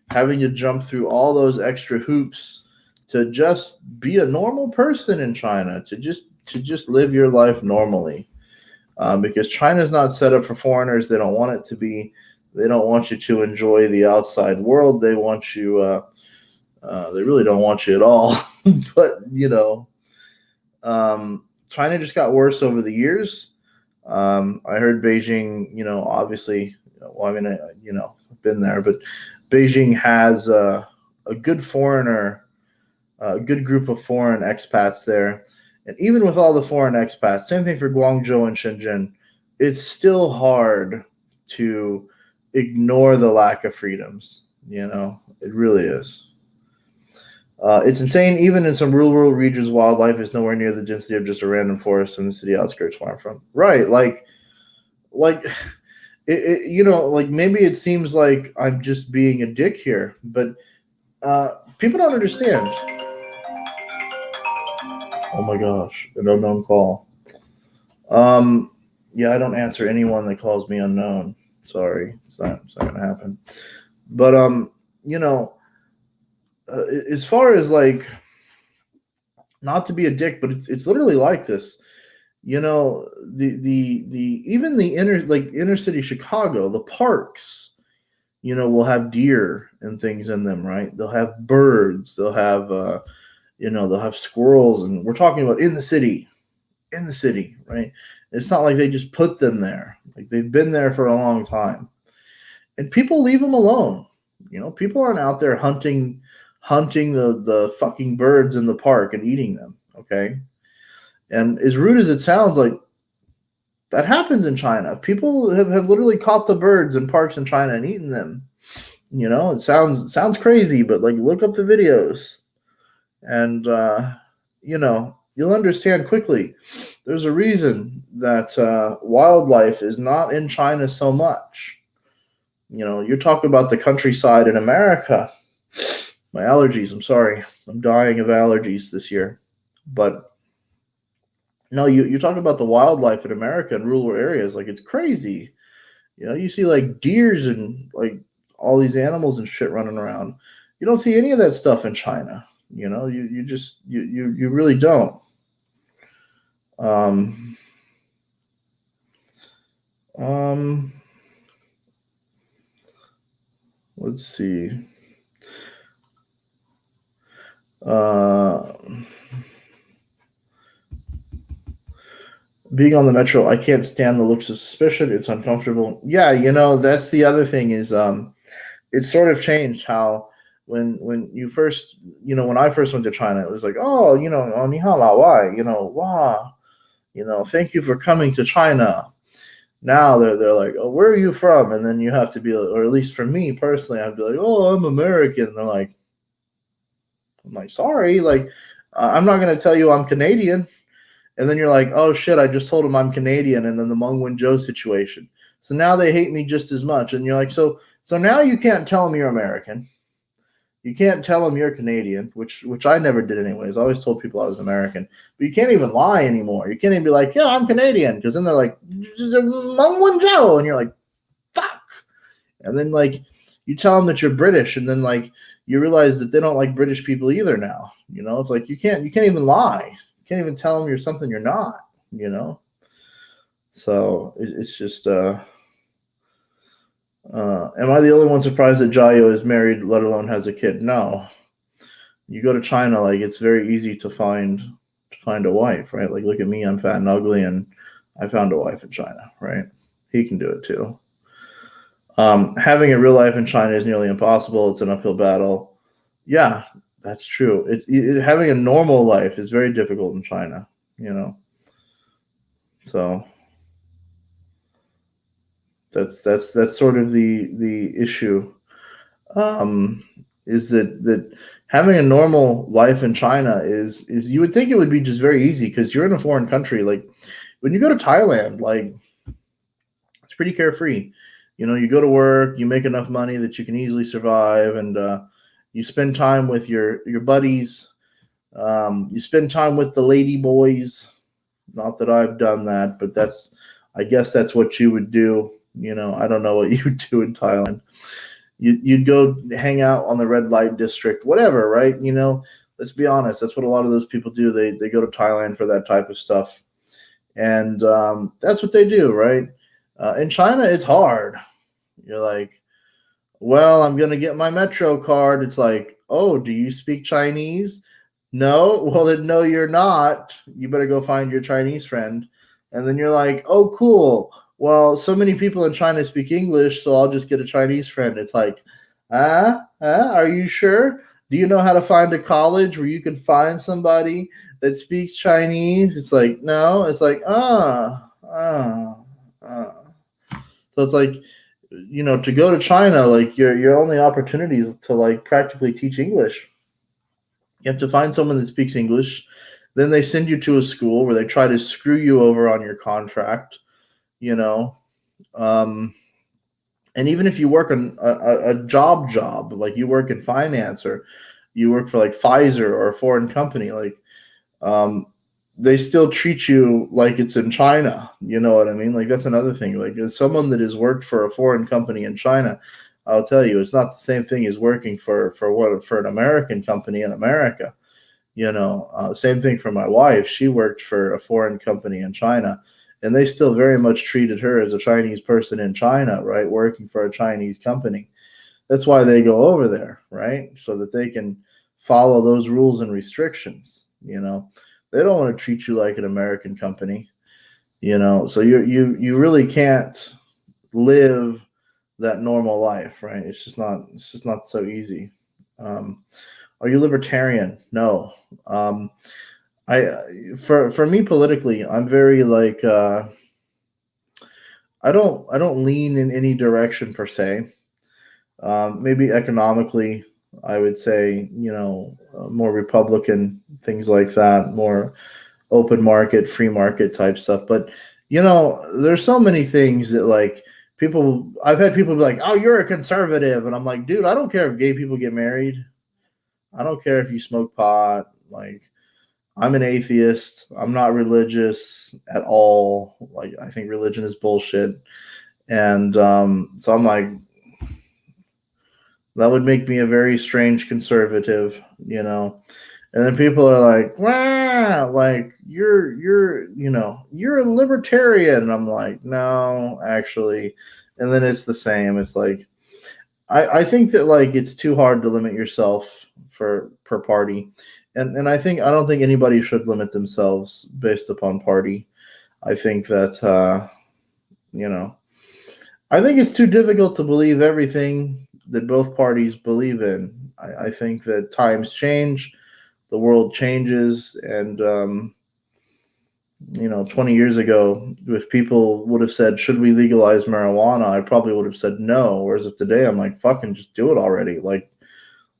having to jump through all those extra hoops to just be a normal person in China, to just live your life normally. Because China is not set up for foreigners. They don't want it to be. They don't want you to enjoy the outside world. They want you. They really don't want you at all. But you know, China just got worse over the years. I heard Beijing. You know, obviously. Well, I mean, you know, I've been there, but Beijing has a good foreigner, a good group of foreign expats there. And even with all the foreign expats, same thing for Guangzhou and Shenzhen, it's still hard to ignore the lack of freedoms. You know, it really is. It's insane. Even in some rural regions, wildlife is nowhere near the density of just a random forest in the city outskirts where I'm from. Right, like you know, like maybe it seems like I'm just being a dick here, but people don't understand. Oh my gosh, an unknown call. Um, yeah, I don't answer anyone that calls me unknown. Sorry, it's not gonna happen. But you know, as far as like not to be a dick, but it's literally like this. You know, the even the inner city Chicago, the parks, you know, will have deer and things in them, right? They'll have birds, they'll have you know, they'll have squirrels, and we're talking about in the city, right? It's not like they just put them there. Like they've been there for a long time. And people leave them alone. You know, people aren't out there hunting the fucking birds in the park and eating them, okay? And as rude as it sounds, like that happens in China. People have literally caught the birds in parks in China and eaten them. You know, it sounds crazy, but like look up the videos, and you know, you'll understand quickly. There's a reason that wildlife is not in China so much. You know, you're talking about the countryside in America. My allergies. I'm sorry. I'm dying of allergies this year. But no, you talk about the wildlife in America in rural areas, like it's crazy. You know, you see like deers and like all these animals and shit running around. You don't see any of that stuff in China. You know, you just you really don't. Um, um, let's see. Uh, being on the metro, I can't stand the looks of suspicion. It's uncomfortable. Yeah, you know, that's the other thing is it's sort of changed how when you first, you know, when I first went to China, it was like, oh, you know, oh, ni hao lao wai, you know, wow, you know, thank you for coming to China. Now they're like, oh, where are you from? And then you have to be, or at least for me personally, I'd be like, oh, I'm American. And they're like, I'm like, sorry, like, I'm not going to tell you I'm Canadian. And then you're like, oh shit, I just told them I'm Canadian, and then the Meng Wanzhou situation. So now they hate me just as much. And you're like, so now you can't tell them you're American. You can't tell them you're Canadian, which I never did anyways. I always told people I was American. But you can't even lie anymore. You can't even be like, yeah, I'm Canadian, because then they're like, Meng Wanzhou, and you're like, fuck. And then like you tell them that you're British, and then like you realize that they don't like British people either now. You know, it's like you can't even lie. You can't even tell them you're something you're not, you know? So it's just, am I the only one surprised that Jayo is married, let alone has a kid? No. You go to China, like it's very easy to find a wife, right? Like look at me, I'm fat and ugly, and I found a wife in China, right? He can do it too. Having a real life in China is nearly impossible. It's an uphill battle. Yeah, that's true. Having a normal life is very difficult in China, you know. So that's sort of the issue. Is that having a normal life in China is you would think it would be just very easy because you're in a foreign country. Like when you go to Thailand, like it's pretty carefree. You know, you go to work, you make enough money that you can easily survive, and you spend time with your buddies. You spend time with the lady boys. Not that I've done that, but I guess that's what you would do. You know, I don't know what you would do in Thailand. You'd go hang out on the red light district, whatever, right? You know, let's be honest. That's what a lot of those people do. They go to Thailand for that type of stuff, and that's what they do, right? In China, it's hard. You're like, well, I'm gonna get my Metro card. It's like, oh, do you speak Chinese? No. Well, then no, you're not. You better go find your Chinese friend. And then you're like, oh, cool. Well, so many people in China speak English, so I'll just get a Chinese friend. It's like, are you sure? Do you know how to find a college where you can find somebody that speaks Chinese? It's like, no. It's like, So it's like, you know, to go to China, like your only opportunity is to like practically teach English. You have to find someone that speaks English. Then they send you to a school where they try to screw you over on your contract, you know. And even if you work on a job, like you work in finance or you work for like Pfizer or a foreign company, like um, they still treat you like it's in China. You know what I mean? Like that's another thing. Like as someone that has worked for a foreign company in China, I'll tell you, it's not the same thing as working for an American company in America. You know, same thing for my wife. She worked for a foreign company in China, and they still very much treated her as a Chinese person in China, right? Working for a Chinese company. That's why they go over there, right? So that they can follow those rules and restrictions. You know, they don't want to treat you like an American company. You know, so you really can't live that normal life, right? It's just not so easy. Are you libertarian? No. For me politically, I'm very like I don't lean in any direction per se. Maybe economically, I would say, you know, more Republican, things like that, more open market, free market type stuff. But, you know, there's so many things that like I've had people be like, oh, you're a conservative. And I'm like, dude, I don't care if gay people get married. I don't care if you smoke pot. Like, I'm an atheist. I'm not religious at all. Like, I think religion is bullshit. And so I'm like, that would make me a very strange conservative, you know. And then people are like, wow, like you know, you're a libertarian. And I'm like, no, actually. And then it's the same. It's like, I think that like it's too hard to limit yourself per party. And I don't think anybody should limit themselves based upon party. I think that you know, I think it's too difficult to believe everything that both parties believe in. I think that times change, the world changes, and you know, 20 years ago, if people would have said, "Should we legalize marijuana?" I probably would have said no. Whereas if today, I'm like, "Fucking just do it already!" Like,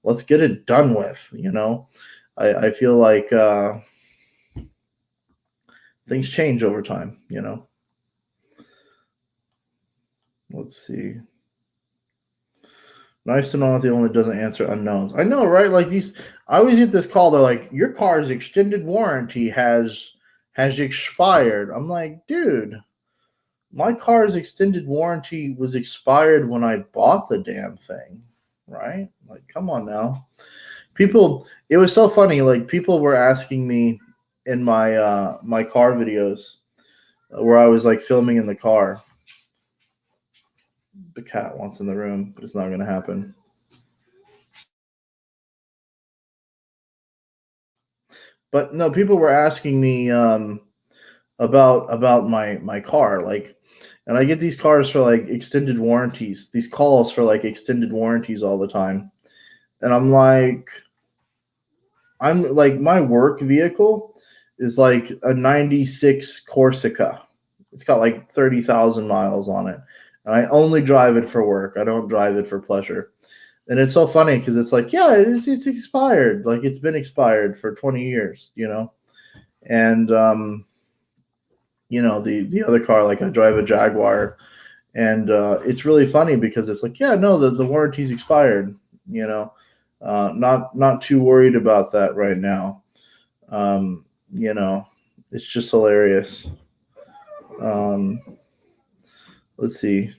let's get it done with. You know, I feel like things change over time. You know, let's see. Nice to know that the only doesn't answer unknowns. I know, right? Like these, I always get this call. They're like, "Your car's extended warranty has expired." I'm like, dude, my car's extended warranty was expired when I bought the damn thing, right? Like, come on now. People, it was so funny. Like, people were asking me. in my car videos where I was like filming in the car. The cat wants in the room, but it's not going to happen. But no, people were asking me about my car, like, and I get these cars for like extended warranties, these calls for like extended warranties all the time, and I'm like my work vehicle is like a '96 Corsica. It's got like 30,000 miles on it, and I only drive it for work. I don't drive it for pleasure. And it's so funny because it's like, yeah, it's expired. Like it's been expired for 20 years, And the other car, like I drive a Jaguar, and it's really funny because it's like, yeah, no, the warranty's expired. You know, not too worried about that right now. Um, you know, it's just hilarious. Um, let's see.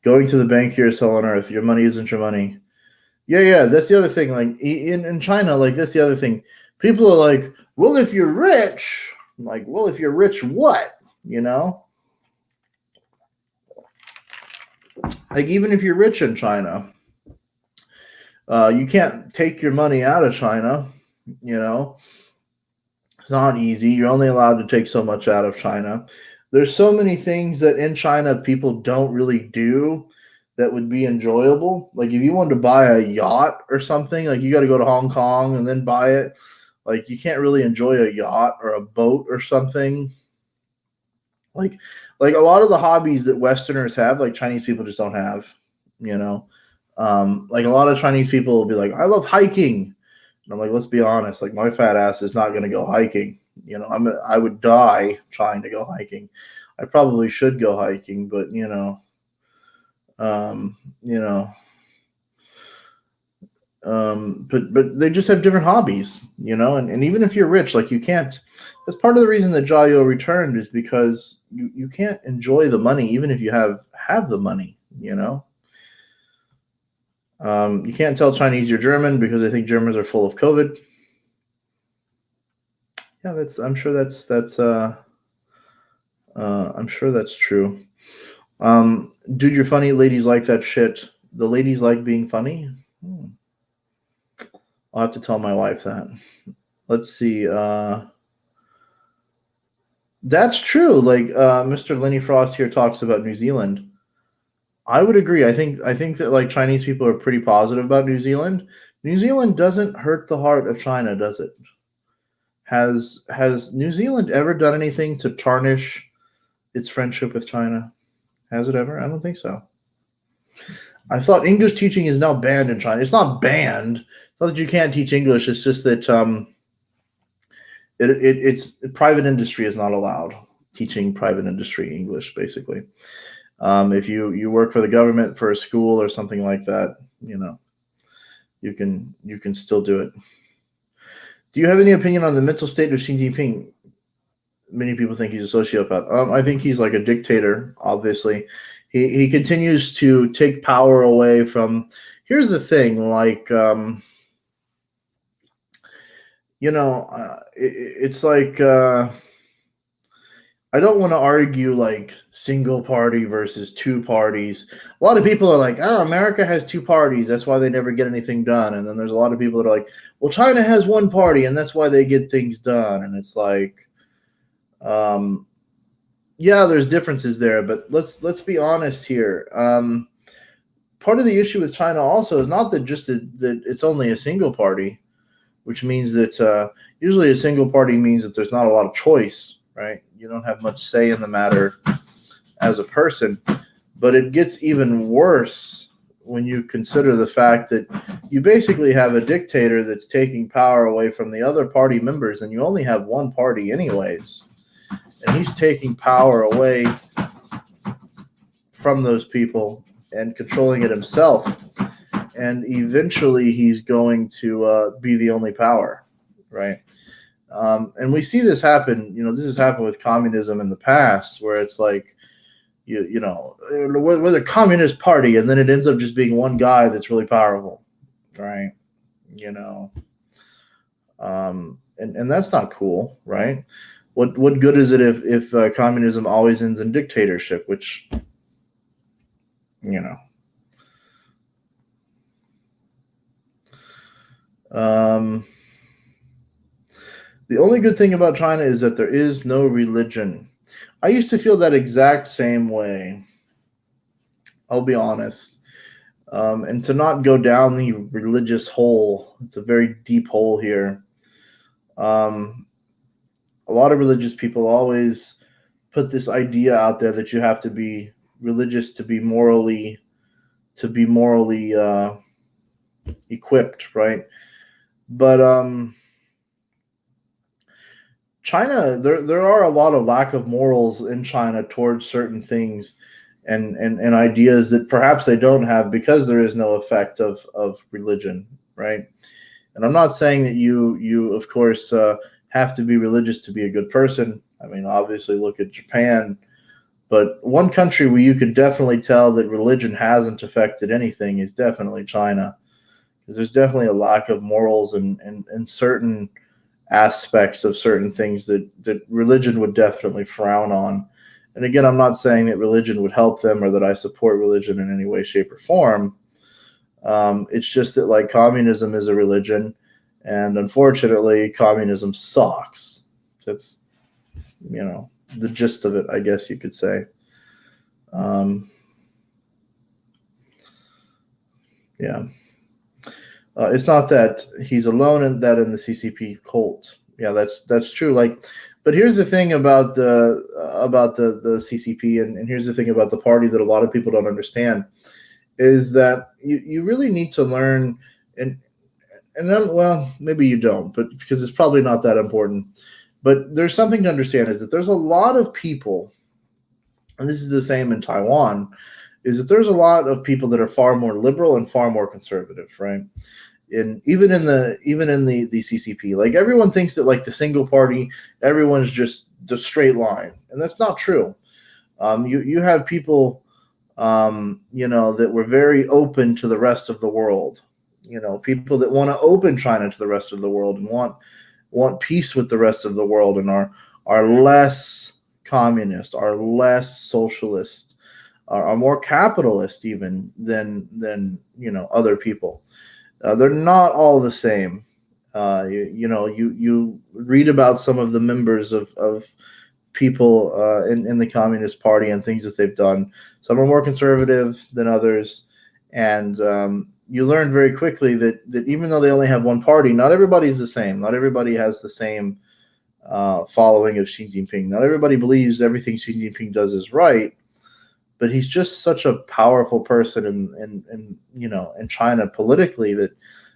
Going to the bank here is hell on earth. Your money isn't your money. Yeah. That's the other thing. Like in China, like that's the other thing. People are like, well, if you're rich, I'm like, well, if you're rich, what? You know, like even if you're rich in China, you can't take your money out of China. You know, it's not easy. You're only allowed to take so much out of China. There's so many things that in China people don't really do that would be enjoyable. Like if you wanted to buy a yacht or something, like you got to go to Hong Kong and then buy it. Like you can't really enjoy a yacht or a boat or something. Like like a lot of the hobbies that Westerners have, like Chinese people just don't have. You know, like a lot of Chinese people will be like, "I love hiking," and I'm like, "Let's be honest. Like my fat ass is not going to go hiking. I would die trying to go hiking. I probably should go hiking, but um, you know, but they just have different hobbies, and even if you're rich, like you can't. That's part of the reason that Jayo returned is because you can't enjoy the money even if you have the money. You can't tell Chinese you're German because they think Germans are full of COVID. Yeah, I'm sure I'm sure that's true. Dude, you're funny. Ladies like that shit. The ladies like being funny. I'll have to tell my wife that. Let's see. That's true. Like Mr. Lenny Frost here talks about New Zealand. I would agree. I think that like Chinese people are pretty positive about New Zealand. New Zealand doesn't hurt the heart of China, does it? Has New Zealand ever done anything to tarnish its friendship with China? Has it ever? I don't think so. I thought English teaching is now banned in China. It's not banned. It's not that you can't teach English. It's just that it's private industry is not allowed teaching private industry English. Basically, if you work for the government for a school or something like that, you can still do it. Do you have any opinion on the mental state of Xi Jinping? Many people think he's a sociopath. I think he's like a dictator. Obviously, he continues to take power away from. Here's the thing, like it's like I don't want to argue like single party versus two parties. A lot of people are like, "Oh, America has two parties. That's why they never get anything done." And then there's a lot of people that are like, "Well, China has one party, and that's why they get things done." And it's like, um, yeah, there's differences there, but let's be honest here. Part of the issue with China also is not that just that it's only a single party, which means that usually a single party means that there's not a lot of choice, right? You don't have much say in the matter as a person. But it gets even worse when you consider the fact that you basically have a dictator that's taking power away from the other party members, and you only have one party anyways. And he's taking power away from those people and controlling it himself. And eventually he's going to be the only power, right? And we see this happen. This has happened with communism in the past, where it's like, with a communist party, and then it ends up just being one guy that's really powerful, right? and that's not cool, right? What good is it if communism always ends in dictatorship, which you know. Um, the only good thing about China is that there is no religion. I used to feel that exact same way. I'll be honest. And to not go down the religious hole, it's a very deep hole here. Um, a lot of religious people always put this idea out there that you have to be religious to be morally equipped, right? But China, there are a lot of lack of morals in China towards certain things and ideas that perhaps they don't have because there is no effect of religion, right? And I'm not saying that you of course have to be religious to be a good person. I mean, obviously, look at Japan. But one country where you could definitely tell that religion hasn't affected anything is definitely China, because there's definitely a lack of morals and certain aspects of certain things that religion would definitely frown on. And again, I'm not saying that religion would help them or that I support religion in any way, shape, or form. It's just that like communism is a religion, and unfortunately, communism sucks. That's the gist of it, I guess you could say. Um, yeah, it's not that he's alone in that in the CCP cult. Yeah, that's true. Like, but here's the thing about the CCP, and here's the thing about the party that a lot of people don't understand is that you really need to learn and then, well, maybe you don't, but because it's probably not that important. But there's something to understand is that there's a lot of people, and this is the same in Taiwan, is that there's a lot of people that are far more liberal and far more conservative, right? And even in the CCP, like everyone thinks that like the single party, everyone's just the straight line, and that's not true. You have people, that were very open to the rest of the world. People that want to open China to the rest of the world and want peace with the rest of the world and are less communist, are less socialist, are more capitalist even than other people. They're not all the same. You read about some of the members of people in the Communist Party and things that they've done. Some are more conservative than others, and you learn very quickly that even though they only have one party, not everybody's the same. Not everybody has the same following of Xi Jinping. Not everybody believes everything Xi Jinping does is right, but he's just such a powerful person in China politically that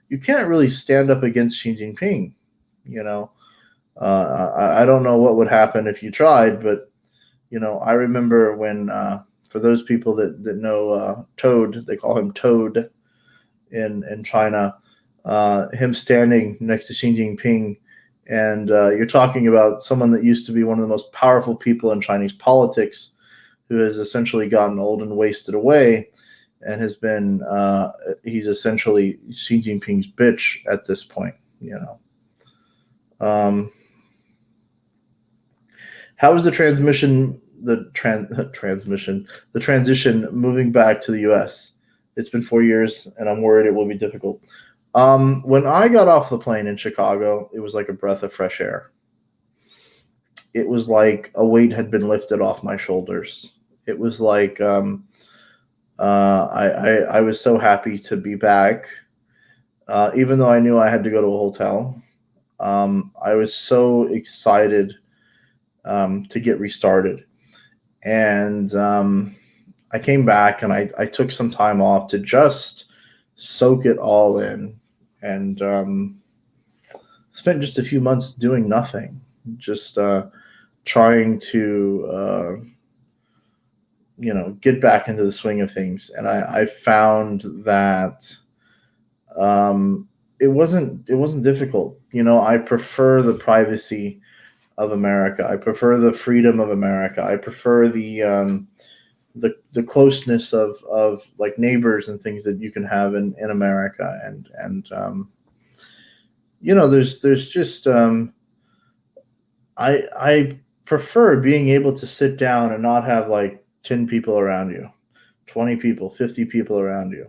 you can't really stand up against Xi Jinping. You know, I don't know what would happen if you tried, but I remember when for those people that know Toad, they call him Toad in China, him standing next to Xi Jinping. And you're talking about someone that used to be one of the most powerful people in Chinese politics, who has essentially gotten old and wasted away, and has been he's essentially Xi Jinping's bitch at this point. How is the transition moving back to the U.S.? It's been 4 years, and I'm worried it will be difficult. When I got off the plane in Chicago, it was like a breath of fresh air. It was like a weight had been lifted off my shoulders. It was like I was so happy to be back, even though I knew I had to go to a hotel. I was so excited to get restarted, and I came back and I took some time off to just soak it all in, and spent just a few months doing nothing, just trying to get back into the swing of things. And I found that it wasn't difficult. I prefer the privacy of America. I prefer the freedom of America. I prefer the closeness of like neighbors and things that you can have in America. And there's just I prefer being able to sit down and not have like 10 people around you, 20 people, 50 people around you.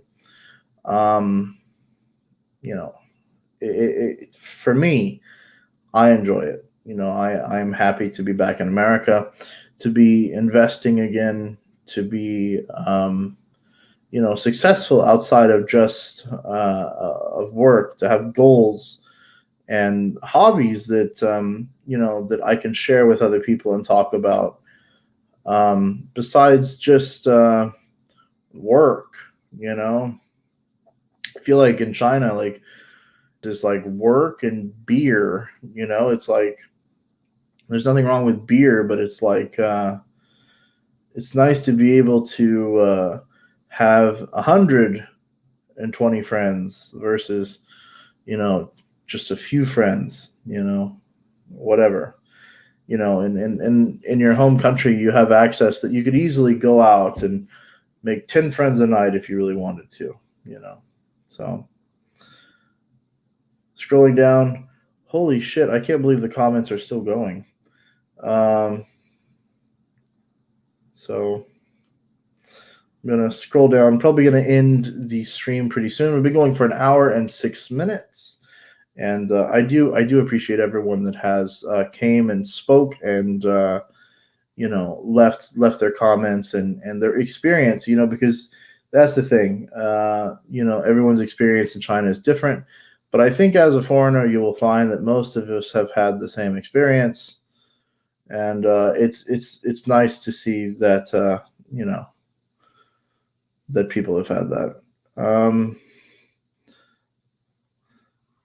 Um, you know, for me, I enjoy it. I'm happy to be back in America, to be investing again, to be successful outside of just of work, to have goals and hobbies that that I can share with other people and talk about. Besides just work, you know, I feel like in China, like there's like work and beer. It's like there's nothing wrong with beer, but it's like it's nice to be able to have 120 friends versus just a few friends. Whatever. In your home country, you have access that you could easily go out and make 10 friends a night if you really wanted to. So scrolling down, holy shit, I can't believe the comments are still going. So I'm gonna scroll down. Probably gonna end the stream pretty soon. We've been going for an hour and 6 minutes, and I do appreciate everyone that has came and spoke and left their comments and their experience. Because that's the thing. Everyone's experience in China is different, but I think as a foreigner, you will find that most of us have had the same experience, and it's nice to see that that people have had that.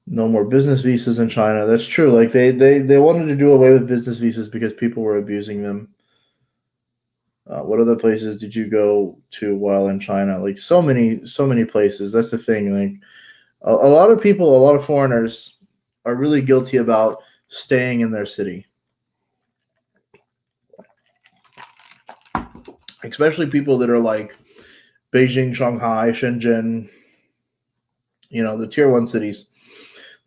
No more business visas in China. That's true. Like they wanted to do away with business visas because people were abusing them. What other places did you go to while in China? Like so many places. That's the thing. Like a lot of people, a lot of foreigners are really guilty about staying in their city. Especially people that are like Beijing, Shanghai, Shenzhen, the tier 1 cities.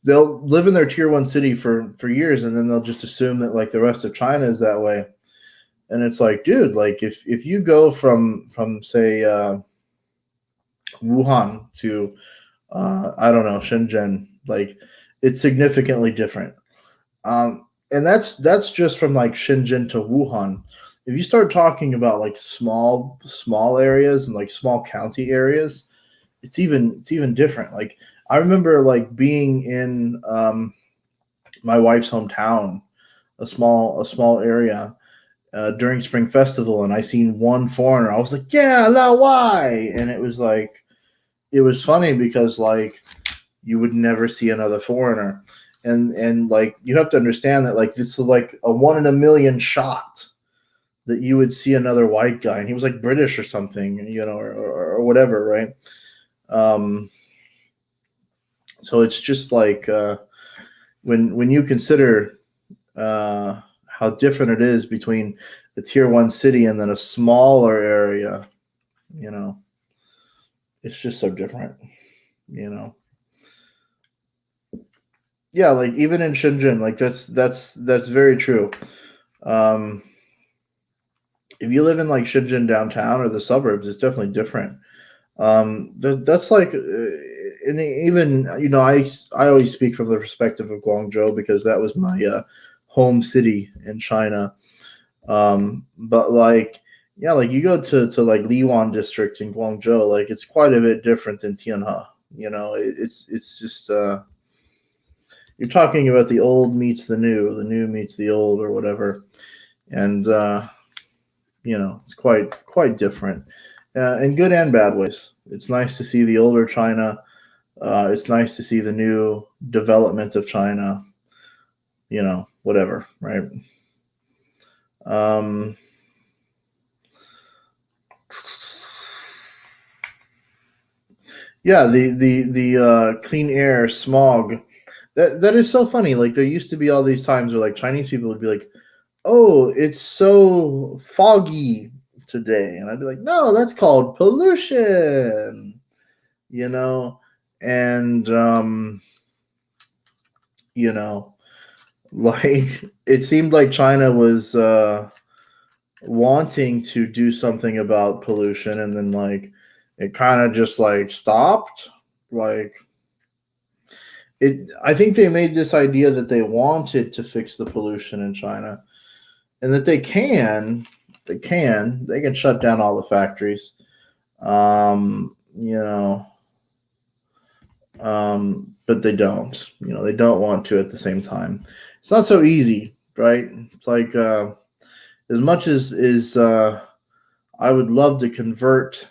They'll live in their tier 1 city for years, and then they'll just assume that like the rest of China is that way. And it's like, dude, like if you go from say Wuhan to I don't know, Shenzhen, like it's significantly different. And that's just from like Shenzhen to Wuhan. If you start talking about like small areas and like small county areas, it's even different. Like I remember like being in my wife's hometown, a small area during Spring Festival, and I seen one foreigner. I was like, yeah, now why? And it was funny because like you would never see another foreigner, and like you have to understand that like this is like a 1 in a million shot that you would see another white guy, and he was like British or something, or whatever, right? So it's just like when you consider how different it is between the tier 1 city and then a smaller area, it's just so different, Yeah, like even in Shenzhen, like that's very true. If you live in like Shenzhen downtown or the suburbs, it's definitely different. That's like, and even I always speak from the perspective of Guangzhou because that was my home city in China. But like, yeah, like you go to like Liwan district in Guangzhou, like it's quite a bit different than Tianhe. It's just you're talking about the old meets the new meets the old, or whatever, and it's quite different, in good and bad ways. It's nice to see the older China. It's nice to see the new development of China. Whatever, right? Yeah, the clean air, smog. That is so funny. Like there used to be all these times where like Chinese people would be like, "Oh, it's so foggy today," and I'd be like, "No, that's called pollution." And you know, like it seemed like China was wanting to do something about pollution, and then like it kind of just like stopped. Like it, I think they made this idea that they wanted to fix the pollution in China, and that they can shut down all the factories. You know, but they don't. You know, they don't want to at the same time. It's not so easy, right? It's like as much as I would love to convert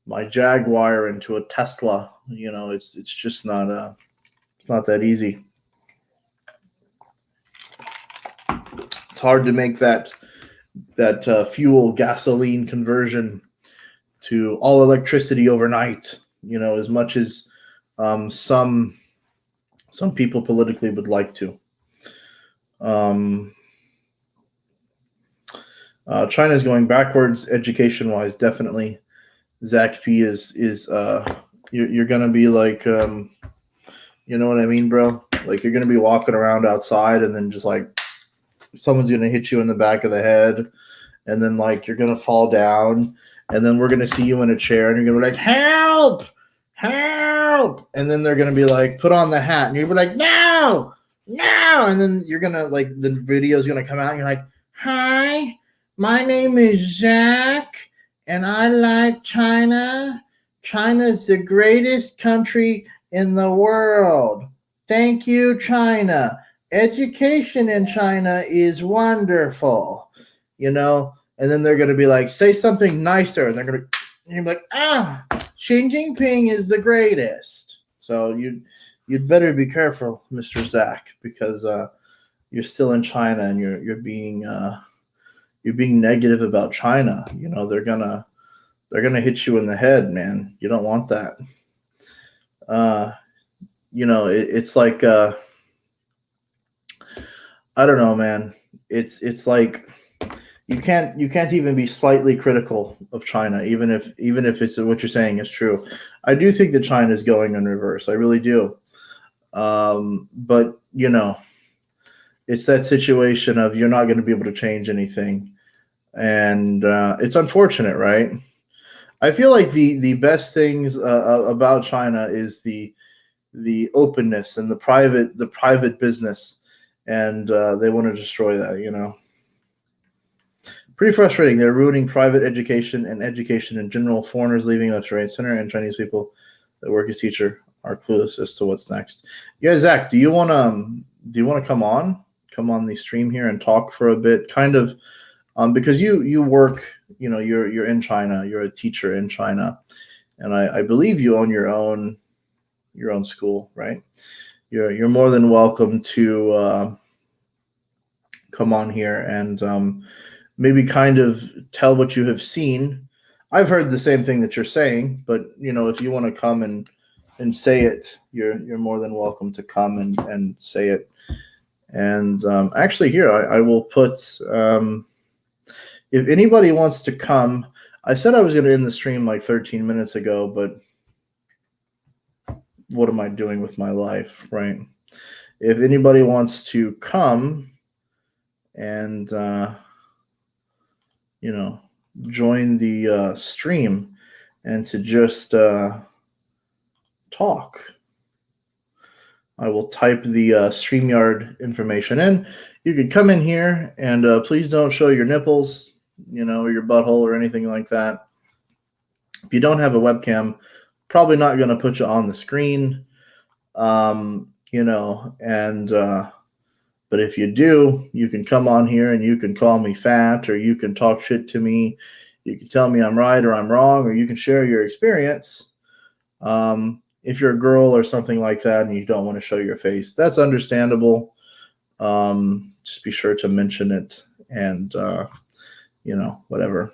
my Jaguar into a Tesla. You know, it's just it's not that easy. It's hard to make that fuel gasoline conversion to all electricity overnight. You know, as much as some people politically would like to. Um, China is going backwards education wise, definitely. Zach P is you're gonna be like you know what I mean, bro? Like you're gonna be walking around outside, and then just like someone's gonna hit you in the back of the head, and then like you're gonna fall down, and then we're gonna see you in a chair, and you're gonna be like, help, help, and then they're gonna be like, put on the hat, and you're gonna be like, no, no, and then you're gonna like the video's gonna come out, and you're like, hi, my name is Zach, and I like China. China's the greatest country in the world. Thank you, China. Education in China is wonderful, you know. And then they're going to be like, say something nicer, and you're like, Xi Jinping is the greatest. So you'd better be careful, Mr. Zach, because you're still in China, and you're being negative about China. You know, they're gonna hit you in the head, man. You don't want that. You know, it's like I don't know, man. It's like you can't even be slightly critical of China, even if it's what you're saying is true. I do think that China is going in reverse. I really do. But you know, it's that situation of you're not going to be able to change anything, and it's unfortunate, right? I feel like the best things about China is the openness and the private business, and they want to destroy that. You know, pretty frustrating. They're ruining private education and education in general. Foreigners leaving left, right, center, and Chinese people that work as teacher are clueless as to what's next. Yeah, Zach, do you want to come on the stream here and talk for a bit, kind of, because you work, you know, you're in China, you're a teacher in China, and I believe you own your own school, right? You're more than welcome to come on here and maybe kind of tell what you have seen. I've heard the same thing that you're saying, but you know, if you want to come and say it, you're more than welcome to come and say it. And actually, here I will put. If anybody wants to come, I said I was going to end the stream like 13 minutes ago, but what am I doing with my life, right? If anybody wants to come and you know, join the stream and to just talk, I will type the StreamYard information in. You could come in here and please don't show your nipples, you know, or your butthole or anything like that. If you don't have a webcam, probably not going to put you on the screen, you know, and but if you do, you can come on here and you can call me fat, or you can talk shit to me. You can tell me I'm right or I'm wrong, or you can share your experience. If you're a girl or something like that and you don't want to show your face, that's understandable. Just be sure to mention it, and you know, whatever.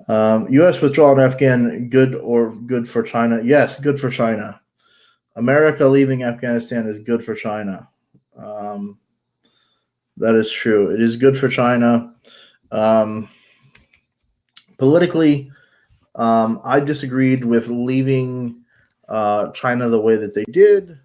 U.S. withdrawal in Afghan, good for China? Yes, good for China. America leaving Afghanistan is good for China. That is true. It is good for China. Politically, I disagreed with leaving China the way that they did.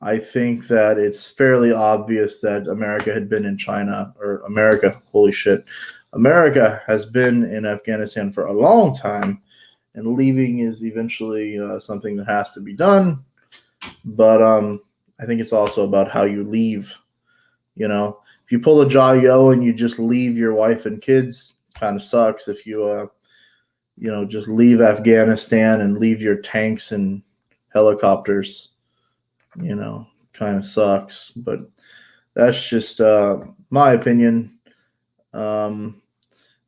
I think that it's fairly obvious that America had been in China, or America, holy shit, America has been in Afghanistan for a long time, and leaving is eventually something that has to be done. But I think it's also about how you leave. You know, if you pull a Jaw Yo and you just leave your wife and kids, kind of sucks. If you, just leave Afghanistan and leave your tanks and helicopters, kind of sucks. But that's just my opinion.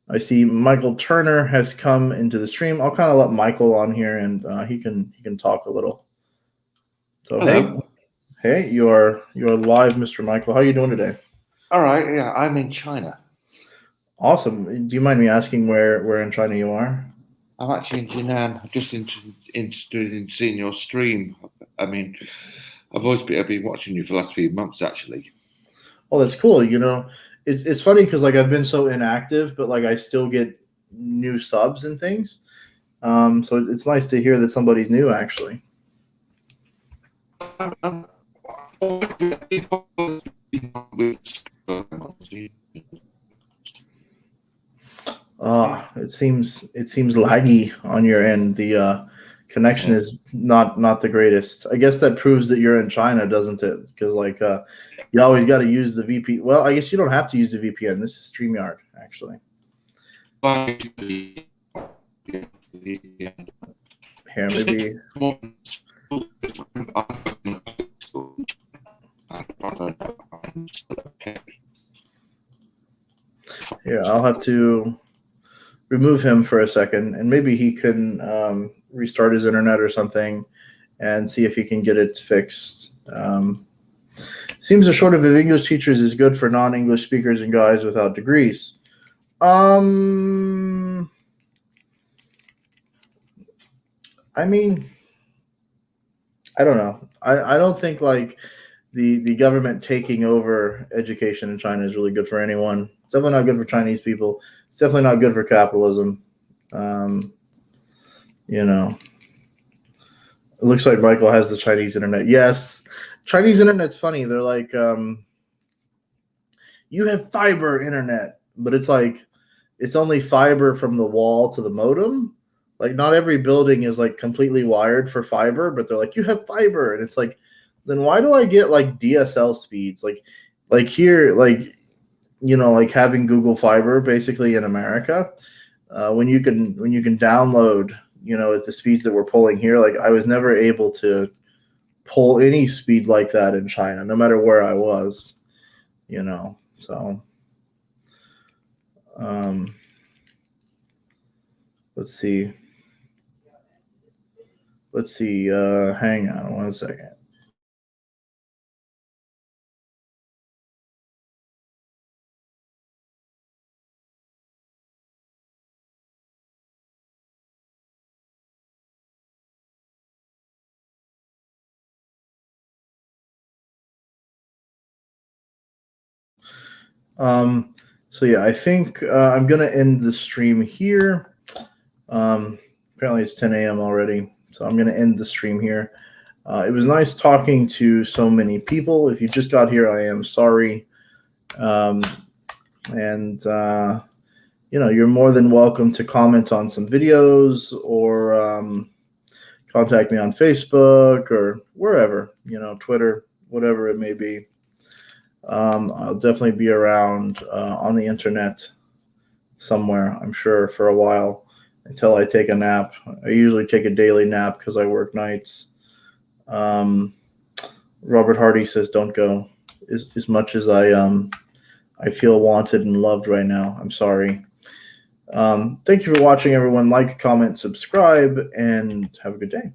I see Michael Turner has come into the stream. I'll kind of let Michael on here, and he can talk a little. So Hello. hey, you're live, Mr. Michael. How are you doing today? All right. Yeah, I'm in China. Awesome. Do you mind me asking where in China you are? I'm actually in Jinan. I'm just interested in seeing your stream. I mean, I've been watching you for the last few months, actually. Oh, that's cool. It's funny because like I've been so inactive, but like I still get new subs and things. So it's nice to hear that somebody's new actually. It seems laggy on your end. The connection Yeah. is not the greatest. I guess that proves that you're in China, doesn't it? Because like you always got to use the VPN. Well, I guess you don't have to use the VPN. This is StreamYard actually. Here, maybe. Yeah, I'll have to remove him for a second, and maybe he can restart his internet or something, and see if he can get it fixed. Seems a shortage of English teachers is good for non-English speakers and guys without degrees. I mean, I don't know. I don't think like the government taking over education in China is really good for anyone. It's definitely not good for Chinese people. It's definitely not good for capitalism. Um, it looks like Michael has the Chinese internet. Yes, Chinese internet's funny. They're like, you have fiber internet, but it's like it's only fiber from the wall to the modem. Like not every building is like completely wired for fiber, but they're like, you have fiber, and it's like, then why do I get like DSL speeds? Like here, like having Google Fiber basically in America, when you can download, at the speeds that we're pulling here. Like I was never able to pull any speed like that in China, no matter where I was. So let's see. Hang on one second. So yeah, I think I'm gonna end the stream here. Apparently it's 10 a.m. already, so I'm gonna end the stream here. It was nice talking to so many people. If you just got here, I am sorry. And you're more than welcome to comment on some videos or contact me on Facebook or wherever, Twitter, whatever it may be. I'll definitely be around on the internet somewhere, I'm sure, for a while until I take a nap. I usually take a daily nap because I work nights. Robert Hardy says, "Don't go." As much as I feel wanted and loved right now, I'm sorry. Thank you for watching, everyone. Like, comment, subscribe, and have a good day.